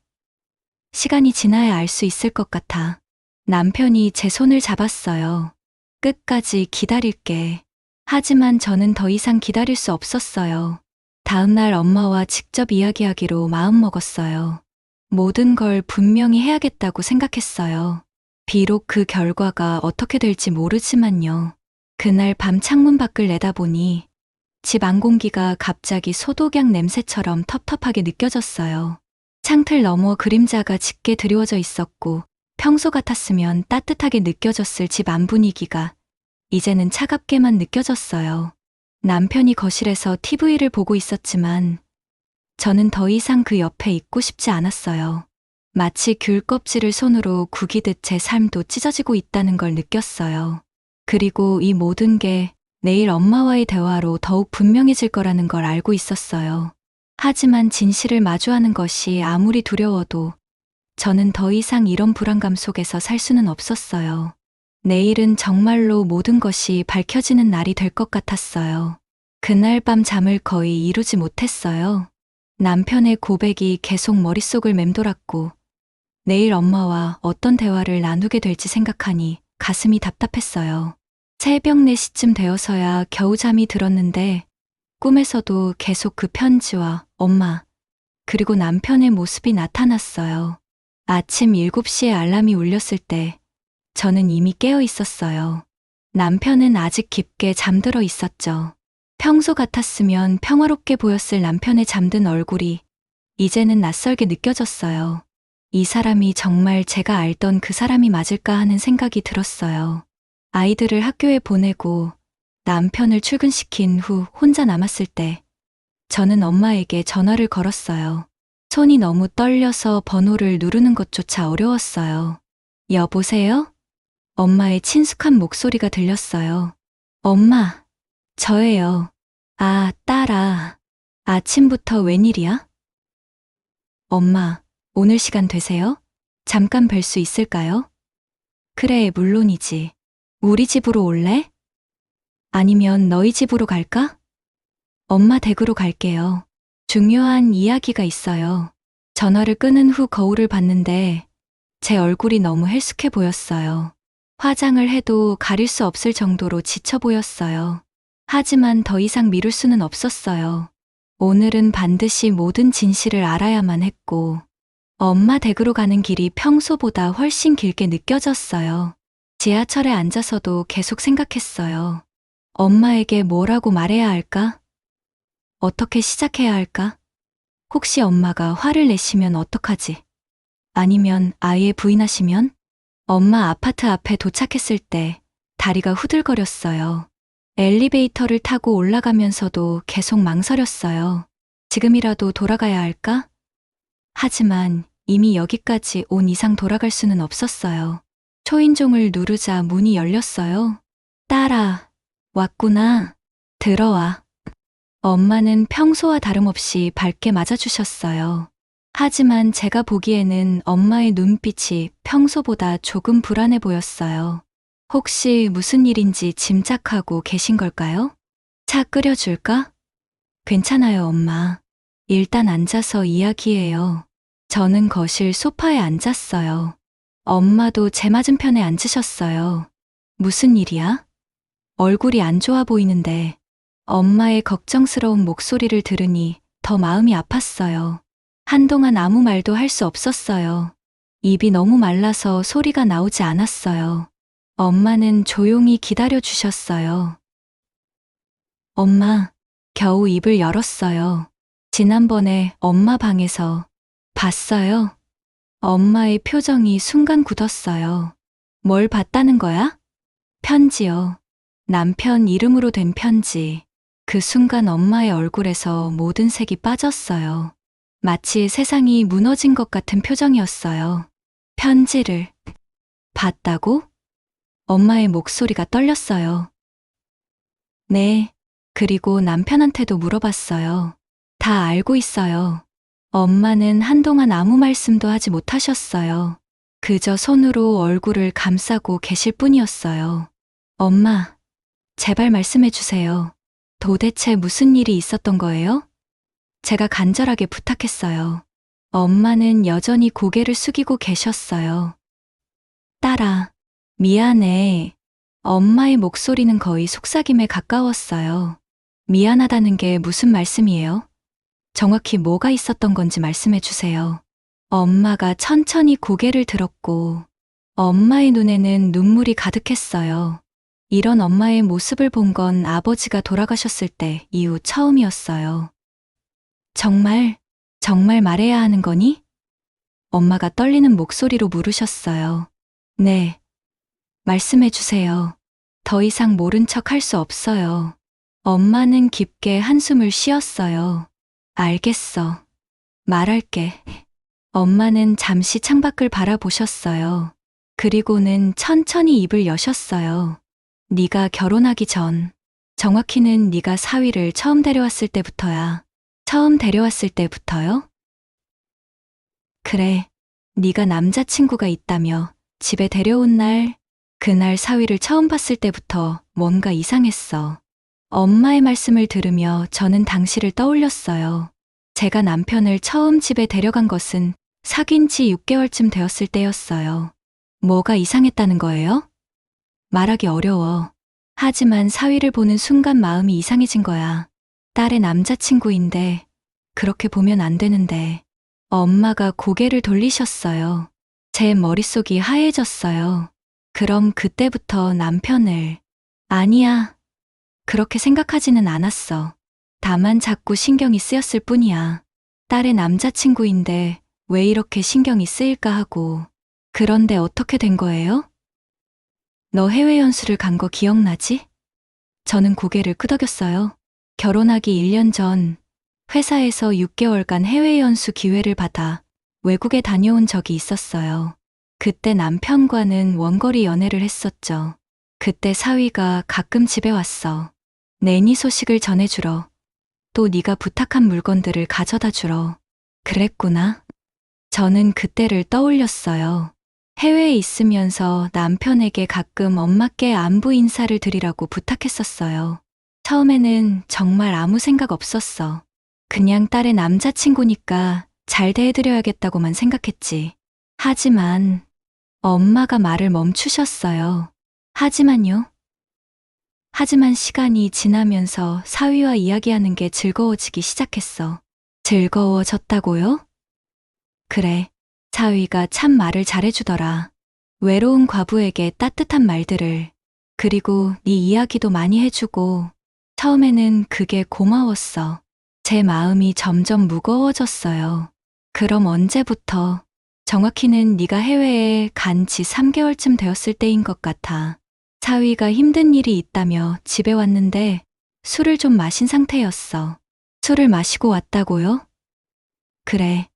시간이 지나야 알 수 있을 것 같아. 남편이 제 손을 잡았어요. 끝까지 기다릴게. 하지만 저는 더 이상 기다릴 수 없었어요. 다음날 엄마와 직접 이야기하기로 마음먹었어요. 모든 걸 분명히 해야겠다고 생각했어요. 비록 그 결과가 어떻게 될지 모르지만요. 그날 밤 창문 밖을 내다보니 집 안 공기가 갑자기 소독약 냄새처럼 텁텁하게 느껴졌어요. 창틀 너머 그림자가 짙게 드리워져 있었고 평소 같았으면 따뜻하게 느껴졌을 집 안 분위기가 이제는 차갑게만 느껴졌어요. 남편이 거실에서 TV를 보고 있었지만 저는 더 이상 그 옆에 있고 싶지 않았어요. 마치 귤 껍질을 손으로 구기듯 제 삶도 찢어지고 있다는 걸 느꼈어요. 그리고 이 모든 게 내일 엄마와의 대화로 더욱 분명해질 거라는 걸 알고 있었어요. 하지만 진실을 마주하는 것이 아무리 두려워도 저는 더 이상 이런 불안감 속에서 살 수는 없었어요. 내일은 정말로 모든 것이 밝혀지는 날이 될 것 같았어요. 그날 밤 잠을 거의 이루지 못했어요. 남편의 고백이 계속 머릿속을 맴돌았고 내일 엄마와 어떤 대화를 나누게 될지 생각하니 가슴이 답답했어요. 새벽 4시쯤 되어서야 겨우 잠이 들었는데 꿈에서도 계속 그 편지와 엄마 그리고 남편의 모습이 나타났어요. 아침 7시에 알람이 울렸을 때 저는 이미 깨어 있었어요. 남편은 아직 깊게 잠들어 있었죠. 평소 같았으면 평화롭게 보였을 남편의 잠든 얼굴이 이제는 낯설게 느껴졌어요. 이 사람이 정말 제가 알던 그 사람이 맞을까 하는 생각이 들었어요. 아이들을 학교에 보내고 남편을 출근시킨 후 혼자 남았을 때 저는 엄마에게 전화를 걸었어요. 손이 너무 떨려서 번호를 누르는 것조차 어려웠어요. 여보세요? 엄마의 친숙한 목소리가 들렸어요. 엄마, 저예요. 아, 딸아. 아침부터 웬일이야? 엄마, 오늘 시간 되세요? 잠깐 뵐 수 있을까요? 그래, 물론이지. 우리 집으로 올래? 아니면 너희 집으로 갈까? 엄마 댁으로 갈게요. 중요한 이야기가 있어요. 전화를 끊은 후 거울을 봤는데 제 얼굴이 너무 헬쑥해 보였어요. 화장을 해도 가릴 수 없을 정도로 지쳐 보였어요. 하지만 더 이상 미룰 수는 없었어요. 오늘은 반드시 모든 진실을 알아야만 했고 엄마 댁으로 가는 길이 평소보다 훨씬 길게 느껴졌어요. 지하철에 앉아서도 계속 생각했어요. 엄마에게 뭐라고 말해야 할까? 어떻게 시작해야 할까? 혹시 엄마가 화를 내시면 어떡하지? 아니면 아예 부인하시면? 엄마 아파트 앞에 도착했을 때 다리가 후들거렸어요. 엘리베이터를 타고 올라가면서도 계속 망설였어요. 지금이라도 돌아가야 할까? 하지만 이미 여기까지 온 이상 돌아갈 수는 없었어요. 초인종을 누르자 문이 열렸어요. 딸아, 왔구나. 들어와. 엄마는 평소와 다름없이 밝게 맞아주셨어요. 하지만 제가 보기에는 엄마의 눈빛이 평소보다 조금 불안해 보였어요. 혹시 무슨 일인지 짐작하고 계신 걸까요? 차 끓여줄까? 괜찮아요, 엄마. 일단 앉아서 이야기해요. 저는 거실 소파에 앉았어요. 엄마도 제 맞은편에 앉으셨어요. 무슨 일이야? 얼굴이 안 좋아 보이는데 엄마의 걱정스러운 목소리를 들으니 더 마음이 아팠어요. 한동안 아무 말도 할 수 없었어요. 입이 너무 말라서 소리가 나오지 않았어요. 엄마는 조용히 기다려 주셨어요. 엄마, 겨우 입을 열었어요. 지난번에 엄마 방에서 봤어요. 엄마의 표정이 순간 굳었어요. 뭘 봤다는 거야? 편지요. 남편 이름으로 된 편지. 그 순간 엄마의 얼굴에서 모든 색이 빠졌어요. 마치 세상이 무너진 것 같은 표정이었어요. 편지를 봤다고? 엄마의 목소리가 떨렸어요. 네. 그리고 남편한테도 물어봤어요. 다 알고 있어요. 엄마는 한동안 아무 말씀도 하지 못하셨어요. 그저 손으로 얼굴을 감싸고 계실 뿐이었어요. 엄마, 제발 말씀해 주세요. 도대체 무슨 일이 있었던 거예요? 제가 간절하게 부탁했어요. 엄마는 여전히 고개를 숙이고 계셨어요. 딸아, 미안해. 엄마의 목소리는 거의 속삭임에 가까웠어요. 미안하다는 게 무슨 말씀이에요? 정확히 뭐가 있었던 건지 말씀해 주세요. 엄마가 천천히 고개를 들었고, 엄마의 눈에는 눈물이 가득했어요. 이런 엄마의 모습을 본 건 아버지가 돌아가셨을 때 이후 처음이었어요. 정말 말해야 하는 거니? 엄마가 떨리는 목소리로 물으셨어요. 네. 말씀해 주세요. 더 이상 모른 척 할 수 없어요. 엄마는 깊게 한숨을 쉬었어요. 알겠어. 말할게. 엄마는 잠시 창밖을 바라보셨어요. 그리고는 천천히 입을 여셨어요. 네가 결혼하기 전, 정확히는 네가 사위를 처음 데려왔을 때부터야. 처음 데려왔을 때부터요? 그래. 네가 남자친구가 있다며 집에 데려온 날, 그날 사위를 처음 봤을 때부터 뭔가 이상했어. 엄마의 말씀을 들으며 저는 당시를 떠올렸어요. 제가 남편을 처음 집에 데려간 것은 사귄 지 6개월쯤 되었을 때였어요. 뭐가 이상했다는 거예요? 말하기 어려워. 하지만 사위를 보는 순간 마음이 이상해진 거야. 딸의 남자친구인데 그렇게 보면 안 되는데. 엄마가 고개를 돌리셨어요. 제 머릿속이 하얘졌어요. 그럼 그때부터 남편을 아니야. 그렇게 생각하지는 않았어. 다만 자꾸 신경이 쓰였을 뿐이야. 딸의 남자친구인데 왜 이렇게 신경이 쓰일까 하고. 그런데 어떻게 된 거예요? 너 해외 연수를 간 거 기억나지? 저는 고개를 끄덕였어요. 결혼하기 1년 전 회사에서 6개월간 해외 연수 기회를 받아 외국에 다녀온 적이 있었어요. 그때 남편과는 원거리 연애를 했었죠. 그때 사위가 가끔 집에 왔어. 내니 소식을 전해주러. 또 네가 부탁한 물건들을 가져다 주러. 그랬구나. 저는 그때를 떠올렸어요. 해외에 있으면서 남편에게 가끔 엄마께 안부 인사를 드리라고 부탁했었어요. 처음에는 정말 아무 생각 없었어. 그냥 딸의 남자친구니까 잘 대해드려야겠다고만 생각했지. 하지만 엄마가 말을 멈추셨어요. 하지만요. 하지만 시간이 지나면서 사위와 이야기하는 게 즐거워지기 시작했어. 즐거워졌다고요? 그래. 사위가 참 말을 잘해주더라. 외로운 과부에게 따뜻한 말들을. 그리고 네 이야기도 많이 해주고. 처음에는 그게 고마웠어. 제 마음이 점점 무거워졌어요. 그럼 언제부터? 정확히는 네가 해외에 간 지 3개월쯤 되었을 때인 것 같아. 사위가 힘든 일이 있다며 집에 왔는데 술을 좀 마신 상태였어. 술을 마시고 왔다고요? 그래.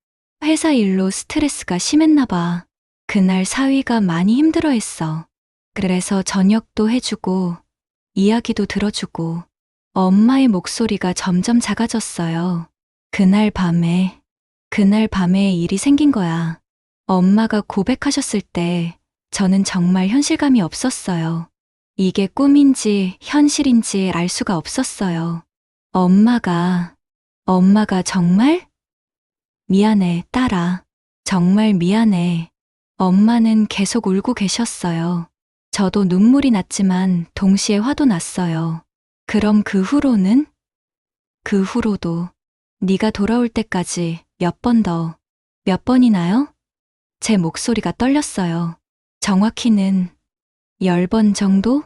회사 일로 스트레스가 심했나 봐. 그날 사위가 많이 힘들어했어. 그래서 저녁도 해주고 이야기도 들어주고 엄마의 목소리가 점점 작아졌어요. 그날 밤에 일이 생긴 거야. 엄마가 고백하셨을 때 저는 정말 현실감이 없었어요. 이게 꿈인지 현실인지 알 수가 없었어요. 엄마가 정말? 미안해, 딸아. 정말 미안해. 엄마는 계속 울고 계셨어요. 저도 눈물이 났지만 동시에 화도 났어요. 그럼 그 후로는? 그 후로도 네가 돌아올 때까지 몇 번이나요? 제 목소리가 떨렸어요. 정확히는 10번 정도?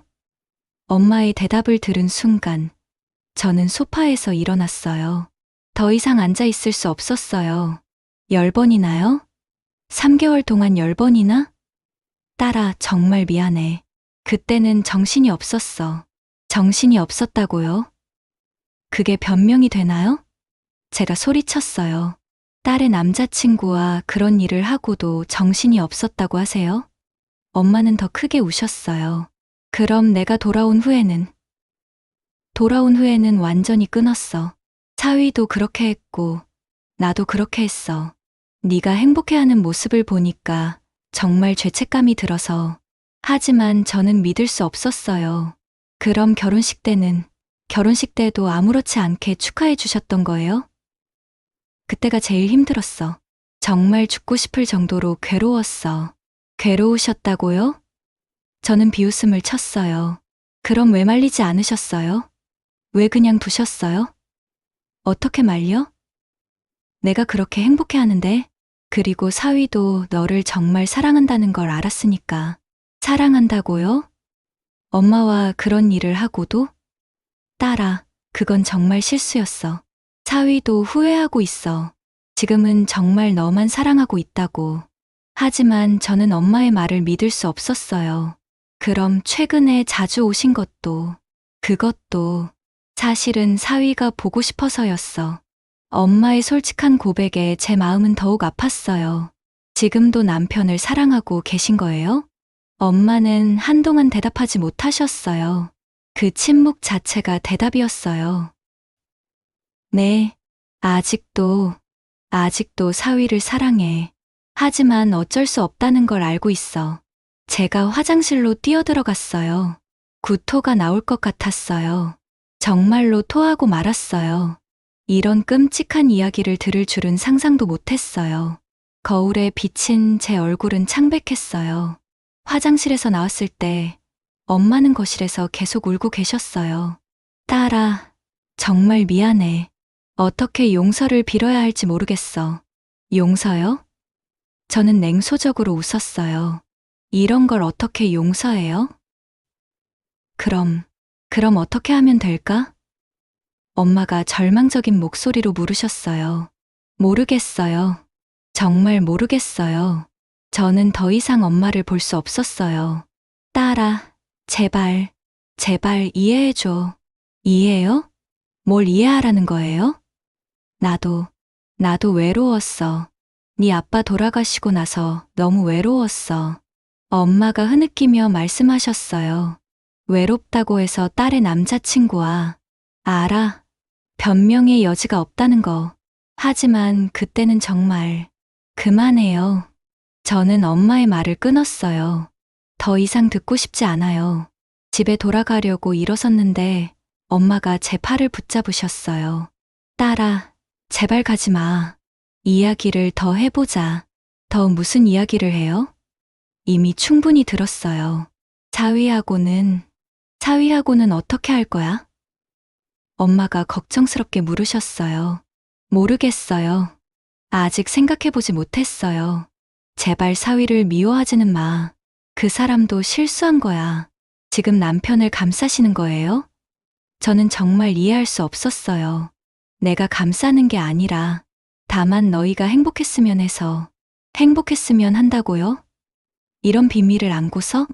엄마의 대답을 들은 순간 저는 소파에서 일어났어요. 더 이상 앉아 있을 수 없었어요. 10번이나요? 3개월 동안 10번이나? 딸아, 정말 미안해. 그때는 정신이 없었어. 정신이 없었다고요? 그게 변명이 되나요? 제가 소리쳤어요. 딸의 남자친구와 그런 일을 하고도 정신이 없었다고 하세요? 엄마는 더 크게 우셨어요. 그럼 내가 돌아온 후에는 완전히 끊었어. 사위도 그렇게 했고, 나도 그렇게 했어. 네가 행복해하는 모습을 보니까 정말 죄책감이 들어서. 하지만 저는 믿을 수 없었어요. 그럼 결혼식 때도 아무렇지 않게 축하해 주셨던 거예요? 그때가 제일 힘들었어. 정말 죽고 싶을 정도로 괴로웠어. 괴로우셨다고요? 저는 비웃음을 쳤어요. 그럼 왜 말리지 않으셨어요? 왜 그냥 두셨어요? 어떻게 말려? 내가 그렇게 행복해 하는데, 그리고 사위도 너를 정말 사랑한다는 걸 알았으니까. 사랑한다고요? 엄마와 그런 일을 하고도? 딸아, 그건 정말 실수였어. 사위도 후회하고 있어. 지금은 정말 너만 사랑하고 있다고. 하지만 저는 엄마의 말을 믿을 수 없었어요. 그럼 최근에 자주 오신 그것도 사실은 사위가 보고 싶어서였어. 엄마의 솔직한 고백에 제 마음은 더욱 아팠어요. 지금도 남편을 사랑하고 계신 거예요? 엄마는 한동안 대답하지 못하셨어요. 그 침묵 자체가 대답이었어요. 네, 아직도 사위를 사랑해. 하지만 어쩔 수 없다는 걸 알고 있어. 제가 화장실로 뛰어들어갔어요. 구토가 나올 것 같았어요. 정말로 토하고 말았어요. 이런 끔찍한 이야기를 들을 줄은 상상도 못했어요. 거울에 비친 제 얼굴은 창백했어요. 화장실에서 나왔을 때 엄마는 거실에서 계속 울고 계셨어요. 딸아, 정말 미안해. 어떻게 용서를 빌어야 할지 모르겠어. 용서요? 저는 냉소적으로 웃었어요. 이런 걸 어떻게 용서해요? 그럼 어떻게 하면 될까? 엄마가 절망적인 목소리로 물으셨어요. 모르겠어요. 정말 모르겠어요. 저는 더 이상 엄마를 볼 수 없었어요. 딸아, 제발 이해해줘. 이해요? 뭘 이해하라는 거예요? 나도 외로웠어. 네 아빠 돌아가시고 나서 너무 외로웠어. 엄마가 흐느끼며 말씀하셨어요. 외롭다고 해서 딸의 남자친구와 알아. 변명의 여지가 없다는 거. 하지만 그때는 정말 그만해요. 저는 엄마의 말을 끊었어요. 더 이상 듣고 싶지 않아요. 집에 돌아가려고 일어섰는데 엄마가 제 팔을 붙잡으셨어요. 딸아, 제발 가지 마. 이야기를 더 해보자. 더 무슨 이야기를 해요? 이미 충분히 들었어요. 사위하고는 어떻게 할 거야? 엄마가 걱정스럽게 물으셨어요. 모르겠어요. 아직 생각해보지 못했어요. 제발 사위를 미워하지는 마. 그 사람도 실수한 거야. 지금 남편을 감싸시는 거예요? 저는 정말 이해할 수 없었어요. 내가 감싸는 게 아니라 다만 너희가 행복했으면 해서 행복했으면 한다고요? 이런 비밀을 안고서?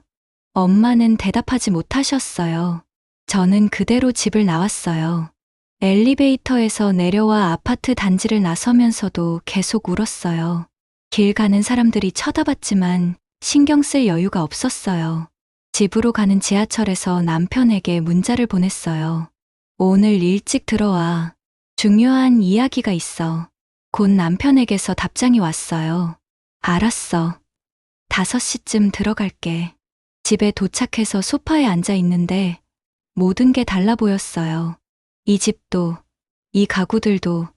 엄마는 대답하지 못하셨어요. 저는 그대로 집을 나왔어요. 엘리베이터에서 내려와 아파트 단지를 나서면서도 계속 울었어요. 길 가는 사람들이 쳐다봤지만 신경 쓸 여유가 없었어요. 집으로 가는 지하철에서 남편에게 문자를 보냈어요. 오늘 일찍 들어와. 중요한 이야기가 있어. 곧 남편에게서 답장이 왔어요. 알았어. 5시쯤 들어갈게. 집에 도착해서 소파에 앉아 있는데 모든 게 달라 보였어요. 이 집도, 이 가구들도,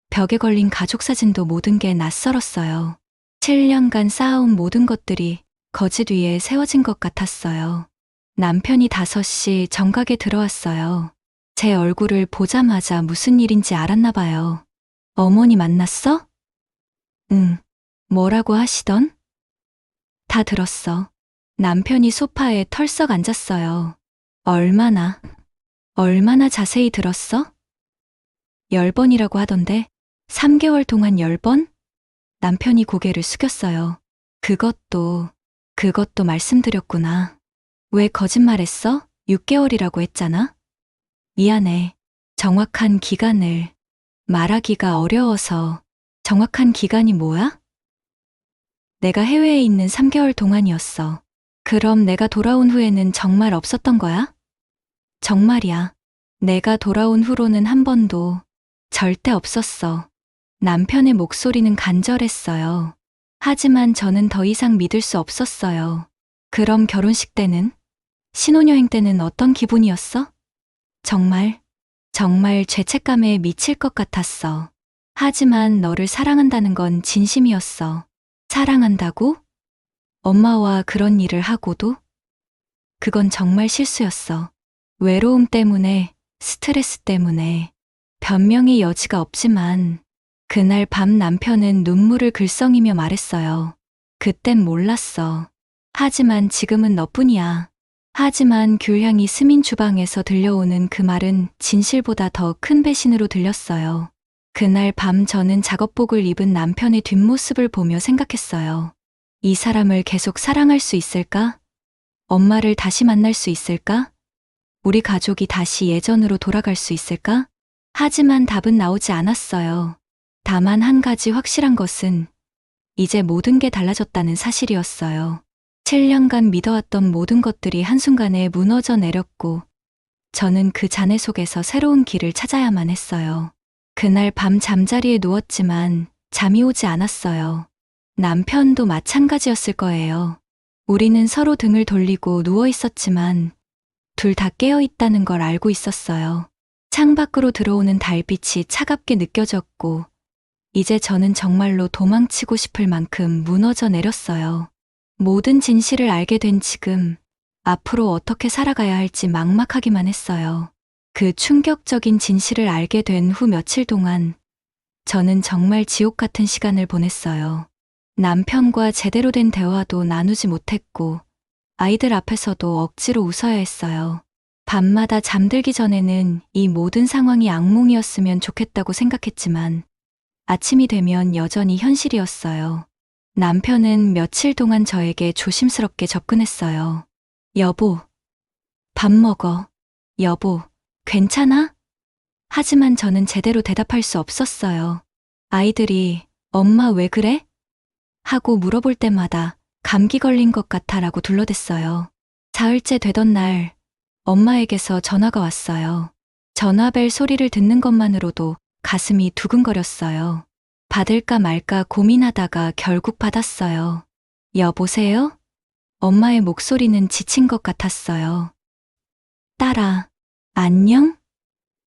벽에 걸린 가족 사진도 모든 게 낯설었어요. 7년간 쌓아온 모든 것들이 거짓 위에 세워진 것 같았어요. 남편이 5시 정각에 들어왔어요. 제 얼굴을 보자마자 무슨 일인지 알았나 봐요. 어머니 만났어? 응. 뭐라고 하시던? 다 들었어. 남편이 소파에 털썩 앉았어요. 얼마나 자세히 들었어? 10번이라고 하던데 3개월 동안 10번? 남편이 고개를 숙였어요. 그것도 말씀드렸구나. 왜 거짓말했어? 6개월이라고 했잖아? 미안해. 정확한 기간을 말하기가 어려워서. 정확한 기간이 뭐야? 내가 해외에 있는 3개월 동안이었어. 그럼 내가 돌아온 후에는 정말 없었던 거야? 정말이야. 내가 돌아온 후로는 한 번도 절대 없었어. 남편의 목소리는 간절했어요. 하지만 저는 더 이상 믿을 수 없었어요. 그럼 결혼식 때는? 신혼여행 때는 어떤 기분이었어? 정말 죄책감에 미칠 것 같았어. 하지만 너를 사랑한다는 건 진심이었어. 사랑한다고? 엄마와 그런 일을 하고도? 그건 정말 실수였어. 외로움 때문에, 스트레스 때문에, 변명의 여지가 없지만, 그날 밤 남편은 눈물을 글썽이며 말했어요. 그땐 몰랐어. 하지만 지금은 너뿐이야. 하지만 귤향이 스민 주방에서 들려오는 그 말은 진실보다 더 큰 배신으로 들렸어요. 그날 밤 저는 작업복을 입은 남편의 뒷모습을 보며 생각했어요. 이 사람을 계속 사랑할 수 있을까? 엄마를 다시 만날 수 있을까? 우리 가족이 다시 예전으로 돌아갈 수 있을까? 하지만 답은 나오지 않았어요. 다만 한 가지 확실한 것은 이제 모든 게 달라졌다는 사실이었어요. 7년간 믿어왔던 모든 것들이 한순간에 무너져 내렸고 저는 그 잔해 속에서 새로운 길을 찾아야만 했어요. 그날 밤 잠자리에 누웠지만 잠이 오지 않았어요. 남편도 마찬가지였을 거예요. 우리는 서로 등을 돌리고 누워 있었지만 둘 다 깨어 있다는 걸 알고 있었어요. 창밖으로 들어오는 달빛이 차갑게 느껴졌고 이제 저는 정말로 도망치고 싶을 만큼 무너져 내렸어요. 모든 진실을 알게 된 지금 앞으로 어떻게 살아가야 할지 막막하기만 했어요. 그 충격적인 진실을 알게 된 후 며칠 동안 저는 정말 지옥 같은 시간을 보냈어요. 남편과 제대로 된 대화도 나누지 못했고 아이들 앞에서도 억지로 웃어야 했어요. 밤마다 잠들기 전에는 이 모든 상황이 악몽이었으면 좋겠다고 생각했지만 아침이 되면 여전히 현실이었어요. 남편은 며칠 동안 저에게 조심스럽게 접근했어요. 여보, 밥 먹어. 여보, 괜찮아? 하지만 저는 제대로 대답할 수 없었어요. 아이들이 엄마 왜 그래? 하고 물어볼 때마다 감기 걸린 것 같아라고 둘러댔어요. 사흘째 되던 날 엄마에게서 전화가 왔어요. 전화벨 소리를 듣는 것만으로도 가슴이 두근거렸어요. 받을까 말까 고민하다가 결국 받았어요. 여보세요? 엄마의 목소리는 지친 것 같았어요. 딸아, 안녕?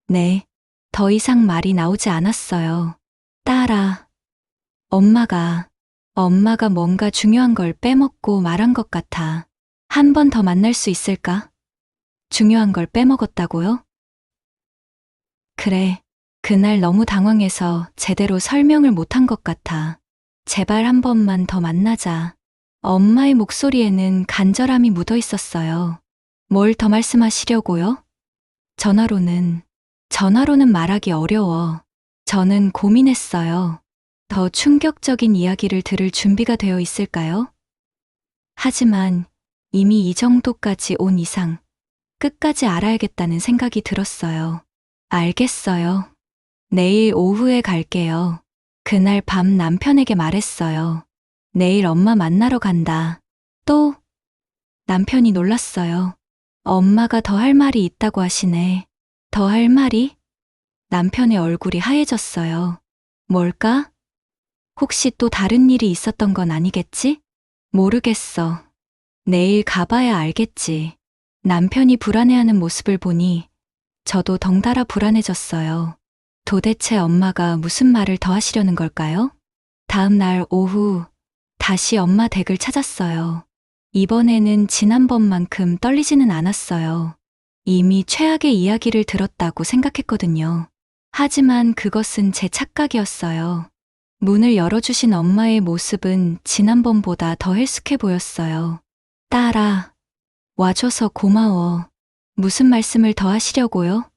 네, 더 이상 말이 나오지 않았어요. 딸아, 엄마가 뭔가 중요한 걸 빼먹고 말한 것 같아. 한 번 더 만날 수 있을까? 중요한 걸 빼먹었다고요? 그래, 그날 너무 당황해서 제대로 설명을 못한 것 같아. 제발 한 번만 더 만나자. 엄마의 목소리에는 간절함이 묻어 있었어요. 뭘 더 말씀하시려고요? 전화로는 말하기 어려워. 저는 고민했어요. 더 충격적인 이야기를 들을 준비가 되어 있을까요? 하지만 이미 이 정도까지 온 이상 끝까지 알아야겠다는 생각이 들었어요. 알겠어요. 내일 오후에 갈게요. 그날 밤 남편에게 말했어요. 내일 엄마 만나러 간다. 또? 남편이 놀랐어요. 엄마가 더 할 말이 있다고 하시네. 더 할 말이? 남편의 얼굴이 하얘졌어요. 뭘까? 혹시 또 다른 일이 있었던 건 아니겠지? 모르겠어. 내일 가봐야 알겠지. 남편이 불안해하는 모습을 보니 저도 덩달아 불안해졌어요. 도대체 엄마가 무슨 말을 더 하시려는 걸까요? 다음 날 오후 다시 엄마 댁을 찾았어요. 이번에는 지난번만큼 떨리지는 않았어요. 이미 최악의 이야기를 들었다고 생각했거든요. 하지만 그것은 제 착각이었어요. 문을 열어주신 엄마의 모습은 지난번보다 더 헬쑥해 보였어요. 딸아, 와줘서 고마워. 무슨 말씀을 더 하시려고요?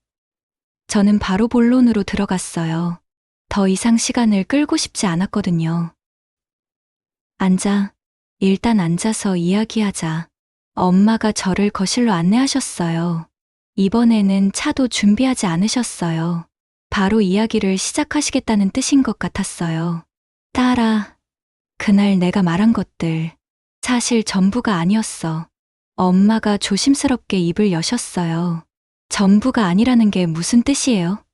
저는 바로 본론으로 들어갔어요. 더 이상 시간을 끌고 싶지 않았거든요. 일단 앉아서 이야기하자. 엄마가 저를 거실로 안내하셨어요. 이번에는 차도 준비하지 않으셨어요. 바로 이야기를 시작하시겠다는 뜻인 것 같았어요. 딸아, 그날 내가 말한 것들 사실 전부가 아니었어. 엄마가 조심스럽게 입을 여셨어요. 전부가 아니라는 게 무슨 뜻이에요?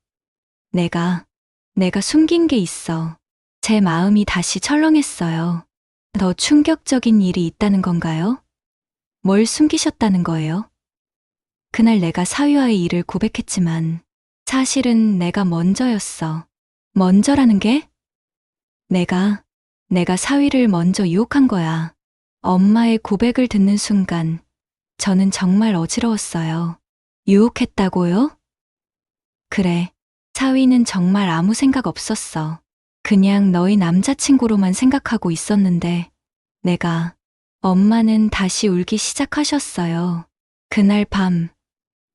내가 숨긴 게 있어. 제 마음이 다시 철렁했어요. 더 충격적인 일이 있다는 건가요? 뭘 숨기셨다는 거예요? 그날 내가 사위와의 일을 고백했지만 사실은 내가 먼저였어. 먼저라는 게? 내가 사위를 먼저 유혹한 거야. 엄마의 고백을 듣는 순간 저는 정말 어지러웠어요. 유혹했다고요? 그래. 사위는 정말 아무 생각 없었어. 그냥 너희 남자친구로만 생각하고 있었는데 엄마는 다시 울기 시작하셨어요. 그날 밤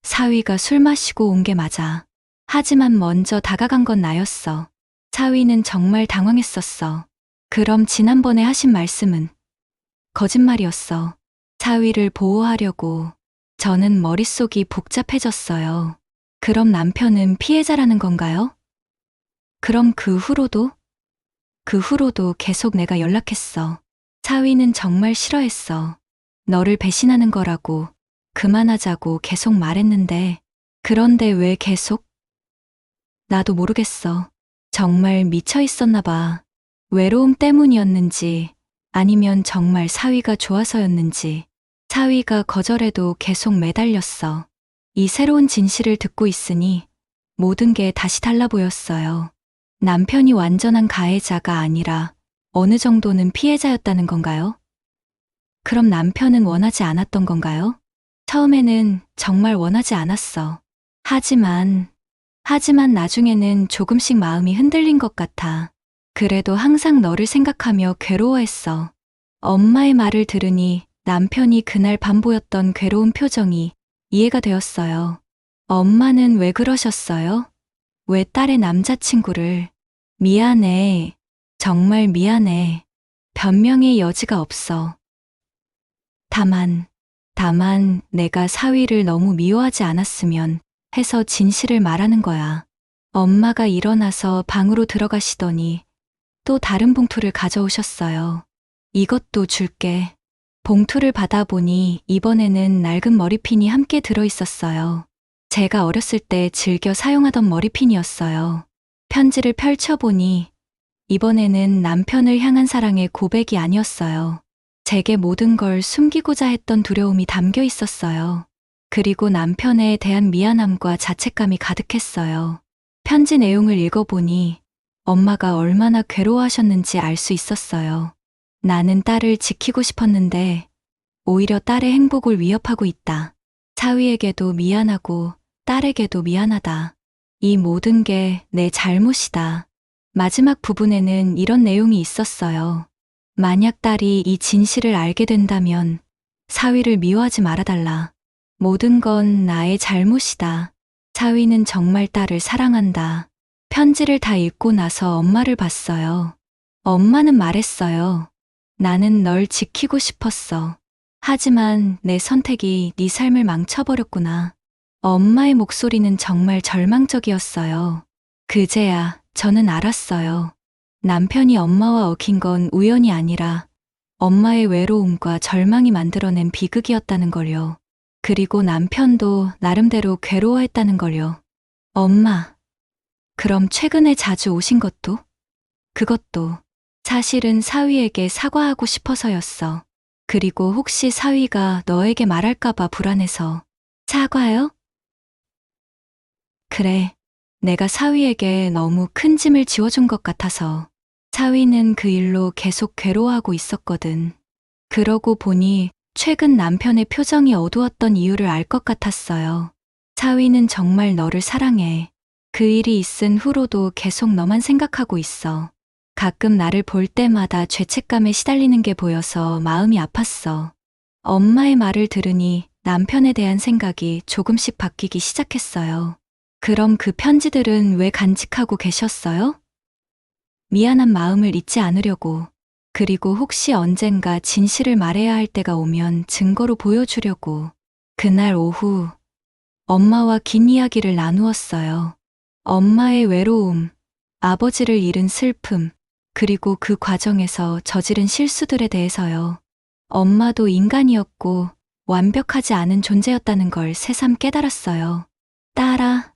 사위가 술 마시고 온 게 맞아. 하지만 먼저 다가간 건 나였어. 사위는 정말 당황했었어. 그럼 지난번에 하신 말씀은 거짓말이었어. 사위를 보호하려고 저는 머릿속이 복잡해졌어요. 그럼 남편은 피해자라는 건가요? 그럼 그 후로도 계속 내가 연락했어. 사위는 정말 싫어했어. 너를 배신하는 거라고, 그만하자고 계속 말했는데, 그런데 왜 계속? 나도 모르겠어. 정말 미쳐 있었나 봐. 외로움 때문이었는지, 아니면 정말 사위가 좋아서였는지, 사위가 거절해도 계속 매달렸어. 이 새로운 진실을 듣고 있으니 모든 게 다시 달라 보였어요. 남편이 완전한 가해자가 아니라 어느 정도는 피해자였다는 건가요? 그럼 남편은 원하지 않았던 건가요? 처음에는 정말 원하지 않았어. 하지만 나중에는 조금씩 마음이 흔들린 것 같아. 그래도 항상 너를 생각하며 괴로워했어. 엄마의 말을 들으니 남편이 그날 밤 보였던 괴로운 표정이 이해가 되었어요. 엄마는 왜 그러셨어요? 왜 딸의 남자친구를? 미안해. 정말 미안해. 변명의 여지가 없어. 다만 내가 사위를 너무 미워하지 않았으면 해서 진실을 말하는 거야. 엄마가 일어나서 방으로 들어가시더니 또 다른 봉투를 가져오셨어요. 이것도 줄게. 봉투를 받아보니 이번에는 낡은 머리핀이 함께 들어있었어요. 제가 어렸을 때 즐겨 사용하던 머리핀이었어요. 편지를 펼쳐보니 이번에는 남편을 향한 사랑의 고백이 아니었어요. 제게 모든 걸 숨기고자 했던 두려움이 담겨 있었어요. 그리고 남편에 대한 미안함과 자책감이 가득했어요. 편지 내용을 읽어보니 엄마가 얼마나 괴로워하셨는지 알 수 있었어요. 나는 딸을 지키고 싶었는데 오히려 딸의 행복을 위협하고 있다. 사위에게도 미안하고 딸에게도 미안하다. 이 모든 게 내 잘못이다. 마지막 부분에는 이런 내용이 있었어요. 만약 딸이 이 진실을 알게 된다면 사위를 미워하지 말아달라. 모든 건 나의 잘못이다. 사위는 정말 딸을 사랑한다. 편지를 다 읽고 나서 엄마를 봤어요. 엄마는 말했어요. 나는 널 지키고 싶었어. 하지만 내 선택이 네 삶을 망쳐버렸구나. 엄마의 목소리는 정말 절망적이었어요. 그제야 저는 알았어요. 남편이 엄마와 얽힌 건 우연이 아니라 엄마의 외로움과 절망이 만들어낸 비극이었다는 걸요. 그리고 남편도 나름대로 괴로워했다는 걸요. 엄마, 그럼 최근에 자주 오신 것도? 그것도 사실은 사위에게 사과하고 싶어서였어. 그리고 혹시 사위가 너에게 말할까봐 불안해서. 사과요? 그래, 내가 사위에게 너무 큰 짐을 지워준 것 같아서. 사위는 그 일로 계속 괴로워하고 있었거든. 그러고 보니 최근 남편의 표정이 어두웠던 이유를 알 것 같았어요. 사위는 정말 너를 사랑해. 그 일이 있은 후로도 계속 너만 생각하고 있어. 가끔 나를 볼 때마다 죄책감에 시달리는 게 보여서 마음이 아팠어. 엄마의 말을 들으니 남편에 대한 생각이 조금씩 바뀌기 시작했어요. 그럼 그 편지들은 왜 간직하고 계셨어요? 미안한 마음을 잊지 않으려고, 그리고 혹시 언젠가 진실을 말해야 할 때가 오면 증거로 보여주려고. 그날 오후 엄마와 긴 이야기를 나누었어요. 엄마의 외로움, 아버지를 잃은 슬픔, 그리고 그 과정에서 저지른 실수들에 대해서요. 엄마도 인간이었고 완벽하지 않은 존재였다는 걸 새삼 깨달았어요. 딸아,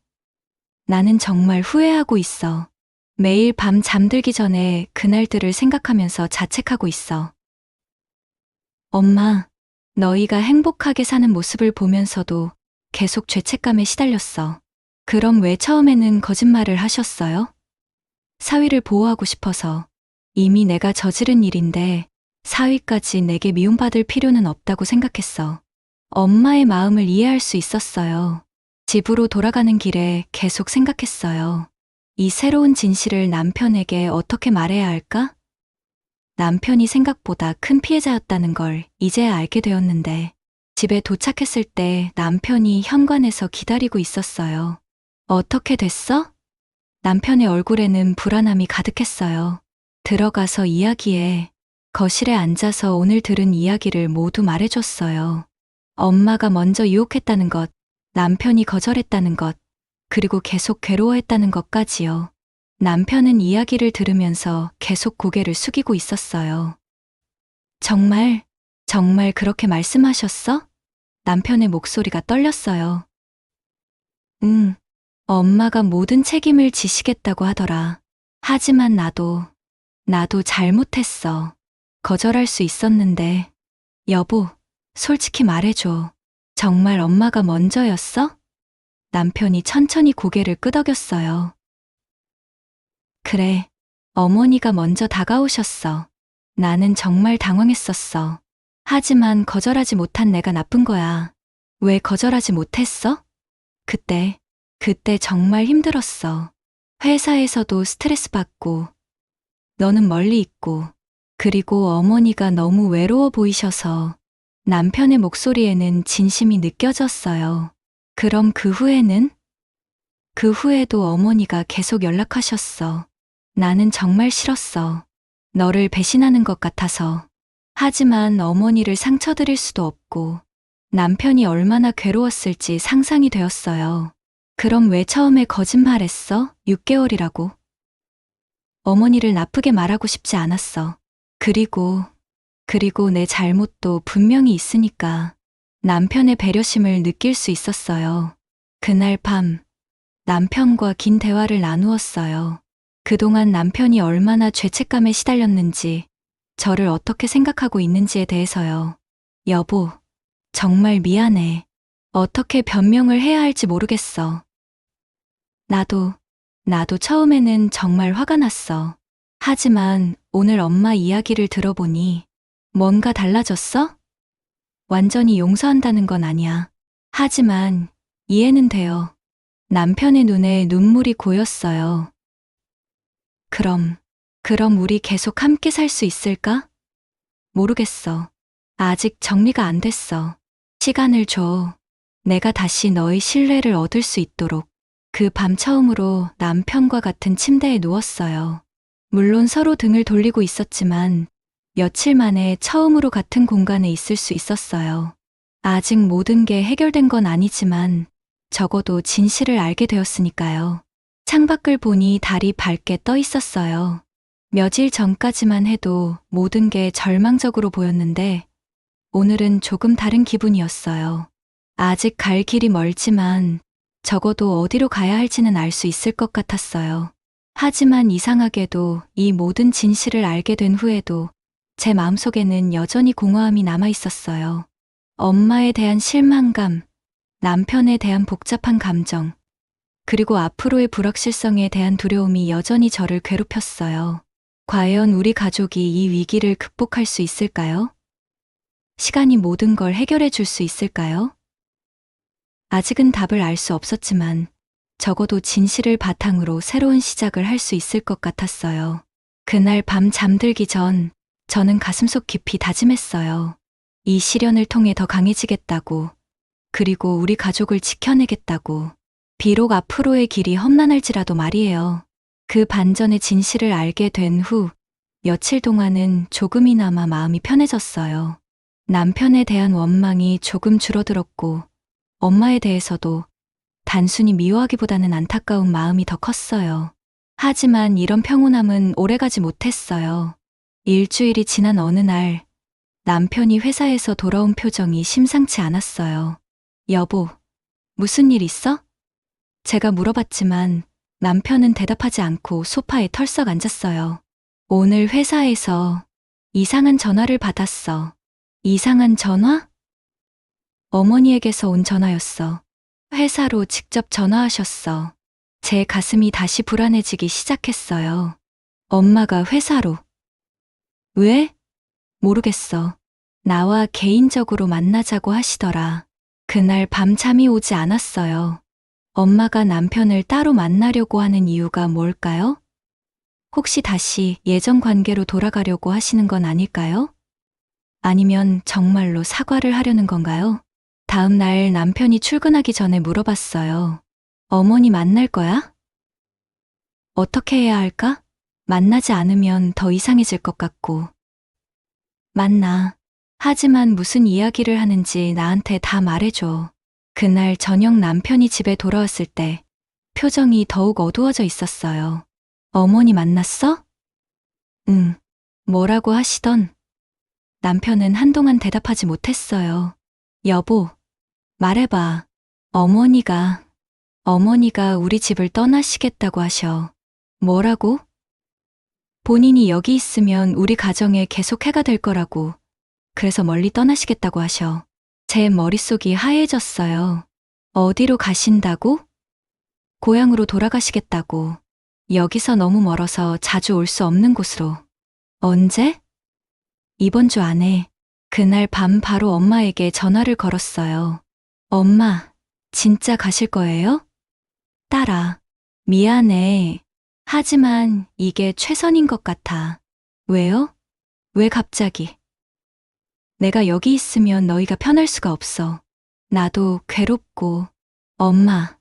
나는 정말 후회하고 있어. 매일 밤 잠들기 전에 그날들을 생각하면서 자책하고 있어. 엄마, 너희가 행복하게 사는 모습을 보면서도 계속 죄책감에 시달렸어. 그럼 왜 처음에는 거짓말을 하셨어요? 사위를 보호하고 싶어서. 이미 내가 저지른 일인데 사위까지 내게 미움받을 필요는 없다고 생각했어. 엄마의 마음을 이해할 수 있었어요. 집으로 돌아가는 길에 계속 생각했어요. 이 새로운 진실을 남편에게 어떻게 말해야 할까? 남편이 생각보다 큰 피해자였다는 걸 이제야 알게 되었는데, 집에 도착했을 때 남편이 현관에서 기다리고 있었어요. 어떻게 됐어? 남편의 얼굴에는 불안함이 가득했어요. 들어가서 이야기해. 거실에 앉아서 오늘 들은 이야기를 모두 말해줬어요. 엄마가 먼저 유혹했다는 것, 남편이 거절했다는 것, 그리고 계속 괴로워했다는 것까지요. 남편은 이야기를 들으면서 계속 고개를 숙이고 있었어요. 정말 그렇게 말씀하셨어? 남편의 목소리가 떨렸어요. 응, 엄마가 모든 책임을 지시겠다고 하더라. 하지만 나도 잘못했어. 거절할 수 있었는데. 여보, 솔직히 말해줘. 정말 엄마가 먼저였어? 남편이 천천히 고개를 끄덕였어요. 그래, 어머니가 먼저 다가오셨어. 나는 정말 당황했었어. 하지만 거절하지 못한 내가 나쁜 거야. 왜 거절하지 못했어? 그때 정말 힘들었어. 회사에서도 스트레스 받고, 너는 멀리 있고, 그리고 어머니가 너무 외로워 보이셔서 남편의 목소리에는 진심이 느껴졌어요. 그럼 그 후에는? 그 후에도 어머니가 계속 연락하셨어. 나는 정말 싫었어. 너를 배신하는 것 같아서. 하지만 어머니를 상처드릴 수도 없고, 남편이 얼마나 괴로웠을지 상상이 되었어요. 그럼 왜 처음에 거짓말했어? 6개월이라고. 어머니를 나쁘게 말하고 싶지 않았어. 그리고 내 잘못도 분명히 있으니까 남편의 배려심을 느낄 수 있었어요. 그날 밤 남편과 긴 대화를 나누었어요. 그동안 남편이 얼마나 죄책감에 시달렸는지, 저를 어떻게 생각하고 있는지에 대해서요. 여보, 정말 미안해. 어떻게 변명을 해야 할지 모르겠어. 나도 처음에는 정말 화가 났어. 하지만 오늘 엄마 이야기를 들어보니 뭔가 달라졌어? 완전히 용서한다는 건 아니야. 하지만 이해는 돼요. 남편의 눈에 눈물이 고였어요. 그럼 우리 계속 함께 살 수 있을까? 모르겠어. 아직 정리가 안 됐어. 시간을 줘. 내가 다시 너의 신뢰를 얻을 수 있도록. 그 밤 처음으로 남편과 같은 침대에 누웠어요. 물론 서로 등을 돌리고 있었지만 며칠 만에 처음으로 같은 공간에 있을 수 있었어요. 아직 모든 게 해결된 건 아니지만 적어도 진실을 알게 되었으니까요. 창밖을 보니 달이 밝게 떠 있었어요. 며칠 전까지만 해도 모든 게 절망적으로 보였는데 오늘은 조금 다른 기분이었어요. 아직 갈 길이 멀지만 적어도 어디로 가야 할지는 알 수 있을 것 같았어요. 하지만 이상하게도 이 모든 진실을 알게 된 후에도 제 마음속에는 여전히 공허함이 남아 있었어요. 엄마에 대한 실망감, 남편에 대한 복잡한 감정, 그리고 앞으로의 불확실성에 대한 두려움이 여전히 저를 괴롭혔어요. 과연 우리 가족이 이 위기를 극복할 수 있을까요? 시간이 모든 걸 해결해 줄 수 있을까요? 아직은 답을 알 수 없었지만 적어도 진실을 바탕으로 새로운 시작을 할 수 있을 것 같았어요. 그날 밤 잠들기 전 저는 가슴속 깊이 다짐했어요. 이 시련을 통해 더 강해지겠다고, 그리고 우리 가족을 지켜내겠다고. 비록 앞으로의 길이 험난할지라도 말이에요. 그 반전의 진실을 알게 된 후 며칠 동안은 조금이나마 마음이 편해졌어요. 남편에 대한 원망이 조금 줄어들었고 엄마에 대해서도 단순히 미워하기보다는 안타까운 마음이 더 컸어요. 하지만 이런 평온함은 오래가지 못했어요. 일주일이 지난 어느 날 남편이 회사에서 돌아온 표정이 심상치 않았어요. 여보, 무슨 일 있어? 제가 물어봤지만 남편은 대답하지 않고 소파에 털썩 앉았어요. 오늘 회사에서 이상한 전화를 받았어. 이상한 전화? 어머니에게서 온 전화였어. 회사로 직접 전화하셨어. 제 가슴이 다시 불안해지기 시작했어요. 엄마가 회사로. 왜? 모르겠어. 나와 개인적으로 만나자고 하시더라. 그날 밤 잠이 오지 않았어요. 엄마가 남편을 따로 만나려고 하는 이유가 뭘까요? 혹시 다시 예전 관계로 돌아가려고 하시는 건 아닐까요? 아니면 정말로 사과를 하려는 건가요? 다음 날 남편이 출근하기 전에 물어봤어요. 어머니 만날 거야? 어떻게 해야 할까? 만나지 않으면 더 이상해질 것 같고. 만나. 하지만 무슨 이야기를 하는지 나한테 다 말해줘. 그날 저녁 남편이 집에 돌아왔을 때 표정이 더욱 어두워져 있었어요. 어머니 만났어? 응. 뭐라고 하시던? 남편은 한동안 대답하지 못했어요. 여보, 말해봐. 어머니가 우리 집을 떠나시겠다고 하셔. 뭐라고? 본인이 여기 있으면 우리 가정에 계속 해가 될 거라고. 그래서 멀리 떠나시겠다고 하셔. 제 머릿속이 하얘졌어요. 어디로 가신다고? 고향으로 돌아가시겠다고. 여기서 너무 멀어서 자주 올 수 없는 곳으로. 언제? 이번 주 안에. 그날 밤 바로 엄마에게 전화를 걸었어요. 엄마, 진짜 가실 거예요? 딸아, 미안해. 하지만 이게 최선인 것 같아. 왜요? 왜 갑자기? 내가 여기 있으면 너희가 편할 수가 없어. 나도 괴롭고. 엄마,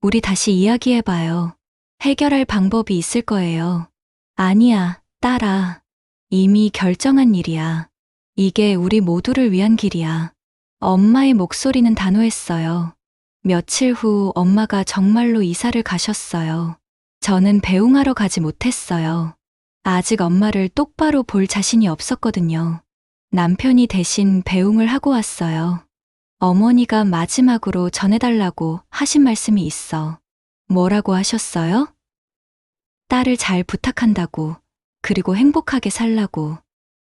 우리 다시 이야기해봐요. 해결할 방법이 있을 거예요. 아니야, 딸아. 이미 결정한 일이야. 이게 우리 모두를 위한 길이야. 엄마의 목소리는 단호했어요. 며칠 후 엄마가 정말로 이사를 가셨어요. 저는 배웅하러 가지 못했어요. 아직 엄마를 똑바로 볼 자신이 없었거든요. 남편이 대신 배웅을 하고 왔어요. 어머니가 마지막으로 전해달라고 하신 말씀이 있어. 뭐라고 하셨어요? 딸을 잘 부탁한다고, 그리고 행복하게 살라고.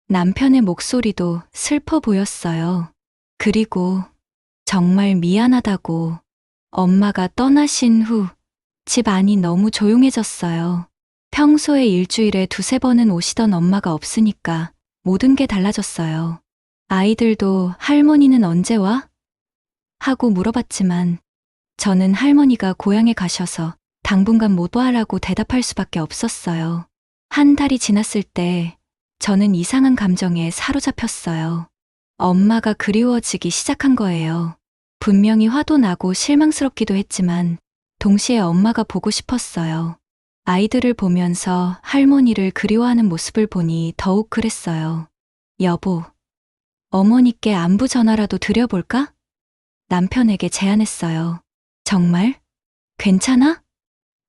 남편의 목소리도 슬퍼 보였어요. 그리고 정말 미안하다고. 엄마가 떠나신 후 집 안이 너무 조용해졌어요. 평소에 일주일에 두세 번은 오시던 엄마가 없으니까 모든 게 달라졌어요. 아이들도 할머니는 언제 와? 하고 물어봤지만 저는 할머니가 고향에 가셔서 당분간 못 와라고 대답할 수밖에 없었어요. 한 달이 지났을 때 저는 이상한 감정에 사로잡혔어요. 엄마가 그리워지기 시작한 거예요. 분명히 화도 나고 실망스럽기도 했지만 동시에 엄마가 보고 싶었어요. 아이들을 보면서 할머니를 그리워하는 모습을 보니 더욱 그랬어요. 여보, 어머니께 안부 전화라도 드려볼까? 남편에게 제안했어요. 정말? 괜찮아?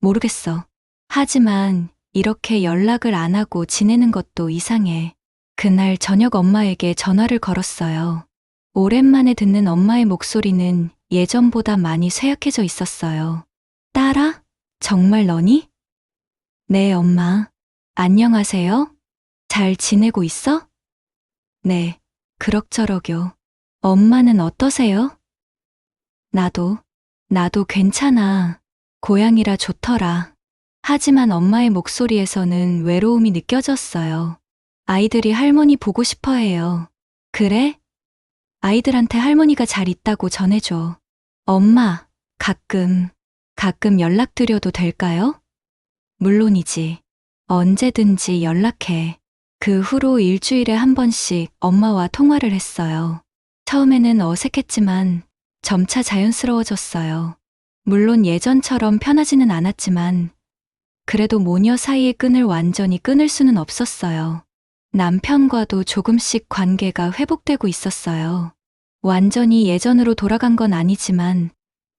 모르겠어. 하지만 이렇게 연락을 안 하고 지내는 것도 이상해. 그날 저녁 엄마에게 전화를 걸었어요. 오랜만에 듣는 엄마의 목소리는 예전보다 많이 쇠약해져 있었어요. 딸아? 정말 너니? 네, 엄마. 안녕하세요? 잘 지내고 있어? 네, 그럭저럭요. 엄마는 어떠세요? 나도 괜찮아. 고향이라 좋더라. 하지만 엄마의 목소리에서는 외로움이 느껴졌어요. 아이들이 할머니 보고 싶어 해요. 그래? 아이들한테 할머니가 잘 있다고 전해줘. 엄마, 가끔 연락드려도 될까요? 물론이지. 언제든지 연락해. 그 후로 일주일에 한 번씩 엄마와 통화를 했어요. 처음에는 어색했지만 점차 자연스러워졌어요. 물론 예전처럼 편하지는 않았지만 그래도 모녀 사이의 끈을 완전히 끊을 수는 없었어요. 남편과도 조금씩 관계가 회복되고 있었어요. 완전히 예전으로 돌아간 건 아니지만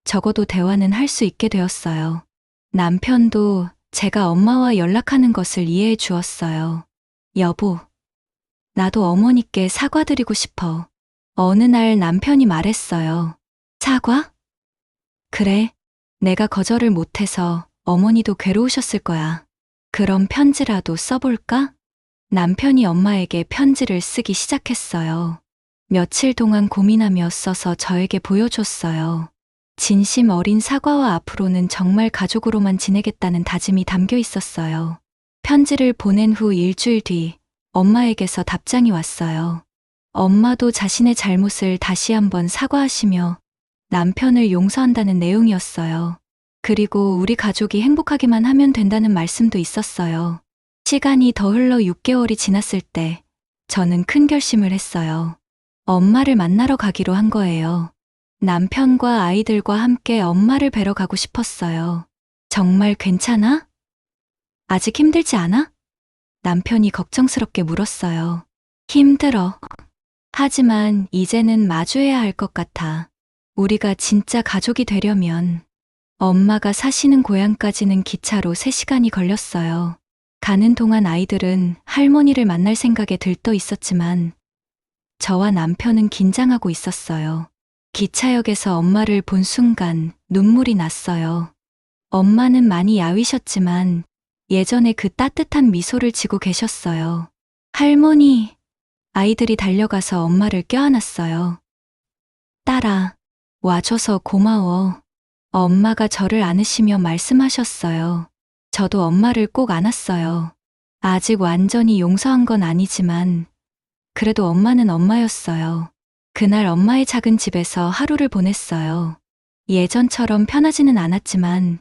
적어도 대화는 할 수 있게 되었어요. 남편도 제가 엄마와 연락하는 것을 이해해 주었어요. 여보, 나도 어머니께 사과드리고 싶어. 어느 날 남편이 말했어요. 사과? 그래. 내가 거절을 못해서 어머니도 괴로우셨을 거야. 그럼 편지라도 써볼까? 남편이 엄마에게 편지를 쓰기 시작했어요. 며칠 동안 고민하며 써서 저에게 보여줬어요. 진심 어린 사과와 앞으로는 정말 가족으로만 지내겠다는 다짐이 담겨 있었어요. 편지를 보낸 후 일주일 뒤 엄마에게서 답장이 왔어요. 엄마도 자신의 잘못을 다시 한번 사과하시며 남편을 용서한다는 내용이었어요. 그리고 우리 가족이 행복하기만 하면 된다는 말씀도 있었어요. 시간이 더 흘러 6개월이 지났을 때 저는 큰 결심을 했어요. 엄마를 만나러 가기로 한 거예요. 남편과 아이들과 함께 엄마를 뵈러 가고 싶었어요. 정말 괜찮아? 아직 힘들지 않아? 남편이 걱정스럽게 물었어요. 힘들어. 하지만 이제는 마주해야 할 것 같아. 우리가 진짜 가족이 되려면 엄마가 사시는 고향까지는 기차로 3시간이 걸렸어요. 가는 동안 아이들은 할머니를 만날 생각에 들떠 있었지만 저와 남편은 긴장하고 있었어요. 기차역에서 엄마를 본 순간 눈물이 났어요. 엄마는 많이 야위셨지만 예전에 그 따뜻한 미소를 지고 계셨어요. 할머니, 아이들이 달려가서 엄마를 껴안았어요. 딸아, 와줘서 고마워. 엄마가 저를 안으시며 말씀하셨어요. 저도 엄마를 꼭 안았어요. 아직 완전히 용서한 건 아니지만 그래도 엄마는 엄마였어요. 그날 엄마의 작은 집에서 하루를 보냈어요. 예전처럼 편하지는 않았지만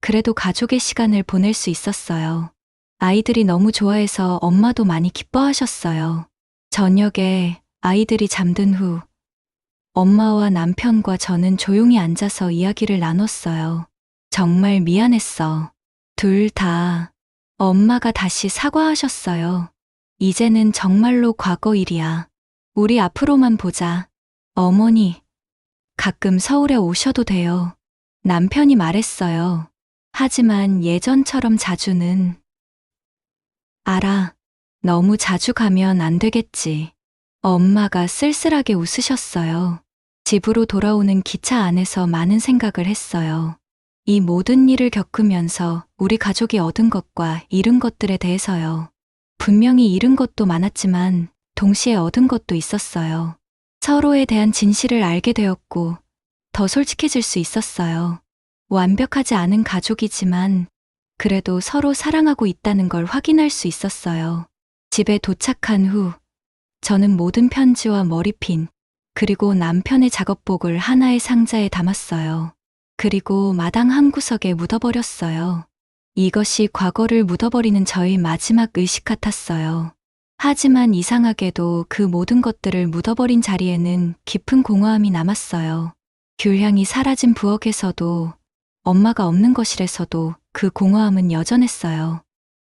그래도 가족의 시간을 보낼 수 있었어요. 아이들이 너무 좋아해서 엄마도 많이 기뻐하셨어요. 저녁에 아이들이 잠든 후 엄마와 남편과 저는 조용히 앉아서 이야기를 나눴어요. 정말 미안했어. 둘 다. 엄마가 다시 사과하셨어요. 이제는 정말로 과거 일이야. 우리 앞으로만 보자. 어머니, 가끔 서울에 오셔도 돼요. 남편이 말했어요. 하지만 예전처럼 자주는. 알아. 너무 자주 가면 안 되겠지. 엄마가 쓸쓸하게 웃으셨어요. 집으로 돌아오는 기차 안에서 많은 생각을 했어요. 이 모든 일을 겪으면서 우리 가족이 얻은 것과 잃은 것들에 대해서요. 분명히 잃은 것도 많았지만 동시에 얻은 것도 있었어요. 서로에 대한 진실을 알게 되었고 더 솔직해질 수 있었어요. 완벽하지 않은 가족이지만 그래도 서로 사랑하고 있다는 걸 확인할 수 있었어요. 집에 도착한 후 저는 모든 편지와 머리핀 그리고 남편의 작업복을 하나의 상자에 담았어요. 그리고 마당 한 구석에 묻어버렸어요. 이것이 과거를 묻어버리는 저의 마지막 의식 같았어요. 하지만 이상하게도 그 모든 것들을 묻어버린 자리에는 깊은 공허함이 남았어요. 귤향이 사라진 부엌에서도 엄마가 없는 거실에서도 그 공허함은 여전했어요.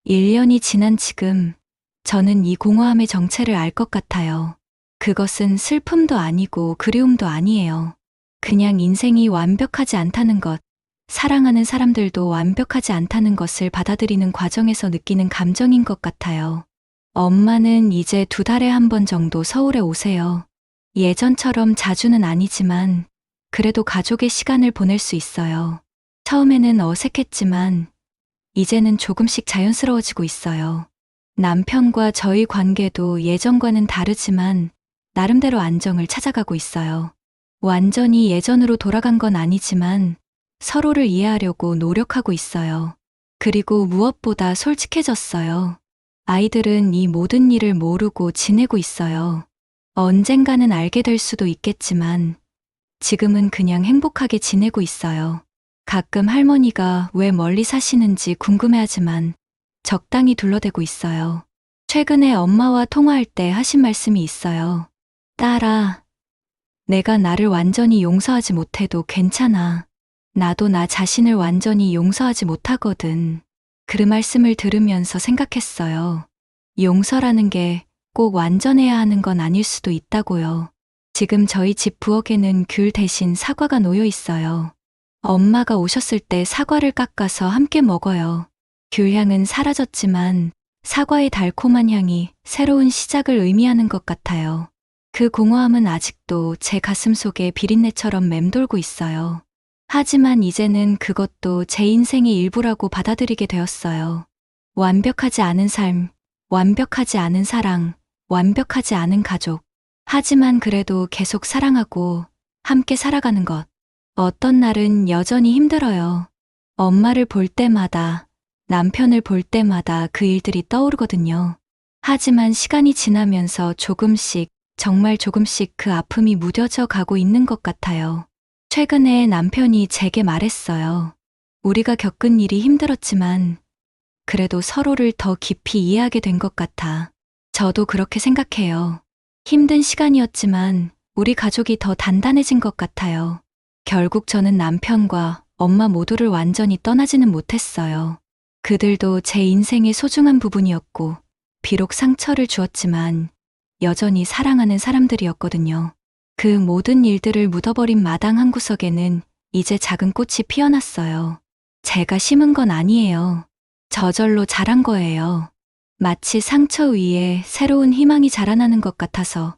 1년이 지난 지금 저는 이 공허함의 정체를 알 것 같아요. 그것은 슬픔도 아니고 그리움도 아니에요. 그냥 인생이 완벽하지 않다는 것, 사랑하는 사람들도 완벽하지 않다는 것을 받아들이는 과정에서 느끼는 감정인 것 같아요. 엄마는 이제 2달에 한 번 정도 서울에 오세요. 예전처럼 자주는 아니지만 그래도 가족의 시간을 보낼 수 있어요. 처음에는 어색했지만 이제는 조금씩 자연스러워지고 있어요. 남편과 저희 관계도 예전과는 다르지만 나름대로 안정을 찾아가고 있어요. 완전히 예전으로 돌아간 건 아니지만 서로를 이해하려고 노력하고 있어요. 그리고 무엇보다 솔직해졌어요. 아이들은 이 모든 일을 모르고 지내고 있어요. 언젠가는 알게 될 수도 있겠지만 지금은 그냥 행복하게 지내고 있어요. 가끔 할머니가 왜 멀리 사시는지 궁금해하지만 적당히 둘러대고 있어요. 최근에 엄마와 통화할 때 하신 말씀이 있어요. 딸아, 내가 나를 완전히 용서하지 못해도 괜찮아. 나도 나 자신을 완전히 용서하지 못하거든. 그 말씀을 들으면서 생각했어요. 용서라는 게 꼭 완전해야 하는 건 아닐 수도 있다고요. 지금 저희 집 부엌에는 귤 대신 사과가 놓여 있어요. 엄마가 오셨을 때 사과를 깎아서 함께 먹어요. 귤향은 사라졌지만 사과의 달콤한 향이 새로운 시작을 의미하는 것 같아요. 그 공허함은 아직도 제 가슴 속에 비린내처럼 맴돌고 있어요. 하지만 이제는 그것도 제 인생의 일부라고 받아들이게 되었어요. 완벽하지 않은 삶, 완벽하지 않은 사랑, 완벽하지 않은 가족. 하지만 그래도 계속 사랑하고 함께 살아가는 것. 어떤 날은 여전히 힘들어요. 엄마를 볼 때마다, 남편을 볼 때마다 그 일들이 떠오르거든요. 하지만 시간이 지나면서 조금씩, 정말 조금씩 그 아픔이 무뎌져 가고 있는 것 같아요. 최근에 남편이 제게 말했어요. 우리가 겪은 일이 힘들었지만 그래도 서로를 더 깊이 이해하게 된 것 같아. 저도 그렇게 생각해요. 힘든 시간이었지만 우리 가족이 더 단단해진 것 같아요. 결국 저는 남편과 엄마 모두를 완전히 떠나지는 못했어요. 그들도 제 인생의 소중한 부분이었고, 비록 상처를 주었지만 여전히 사랑하는 사람들이었거든요. 그 모든 일들을 묻어버린 마당 한 구석에는 이제 작은 꽃이 피어났어요. 제가 심은 건 아니에요. 저절로 자란 거예요. 마치 상처 위에 새로운 희망이 자라나는 것 같아서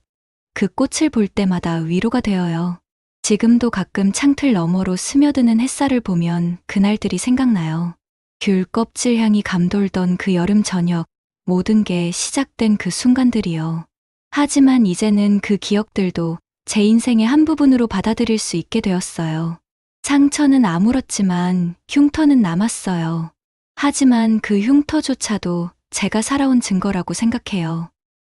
그 꽃을 볼 때마다 위로가 되어요. 지금도 가끔 창틀 너머로 스며드는 햇살을 보면 그날들이 생각나요. 귤 껍질 향이 감돌던 그 여름 저녁, 모든 게 시작된 그 순간들이요. 하지만 이제는 그 기억들도 제 인생의 한 부분으로 받아들일 수 있게 되었어요. 상처는 아물었지만 흉터는 남았어요. 하지만 그 흉터조차도 제가 살아온 증거라고 생각해요.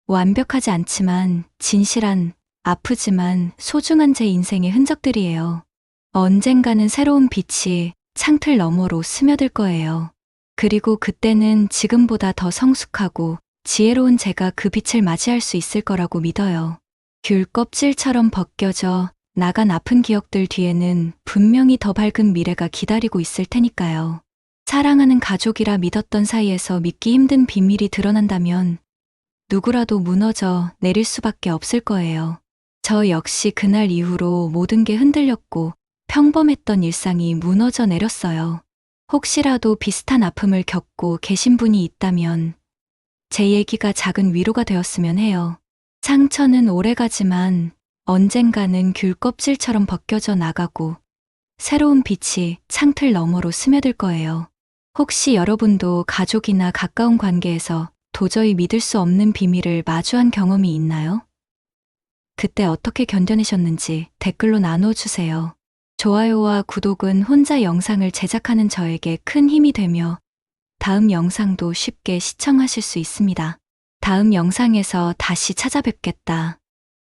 완벽하지 않지만 진실한, 아프지만 소중한 제 인생의 흔적들이에요. 언젠가는 새로운 빛이 창틀 너머로 스며들 거예요. 그리고 그때는 지금보다 더 성숙하고 지혜로운 제가 그 빛을 맞이할 수 있을 거라고 믿어요. 귤 껍질처럼 벗겨져 나간 아픈 기억들 뒤에는 분명히 더 밝은 미래가 기다리고 있을 테니까요. 사랑하는 가족이라 믿었던 사이에서 믿기 힘든 비밀이 드러난다면 누구라도 무너져 내릴 수밖에 없을 거예요. 저 역시 그날 이후로 모든 게 흔들렸고 평범했던 일상이 무너져 내렸어요. 혹시라도 비슷한 아픔을 겪고 계신 분이 있다면 제 얘기가 작은 위로가 되었으면 해요. 상처는 오래가지만 언젠가는 귤 껍질처럼 벗겨져 나가고 새로운 빛이 창틀 너머로 스며들 거예요. 혹시 여러분도 가족이나 가까운 관계에서 도저히 믿을 수 없는 비밀을 마주한 경험이 있나요? 그때 어떻게 견뎌내셨는지 댓글로 나눠주세요. 좋아요와 구독은 혼자 영상을 제작하는 저에게 큰 힘이 되며 다음 영상도 쉽게 시청하실 수 있습니다. 다음 영상에서 다시 찾아뵙겠다.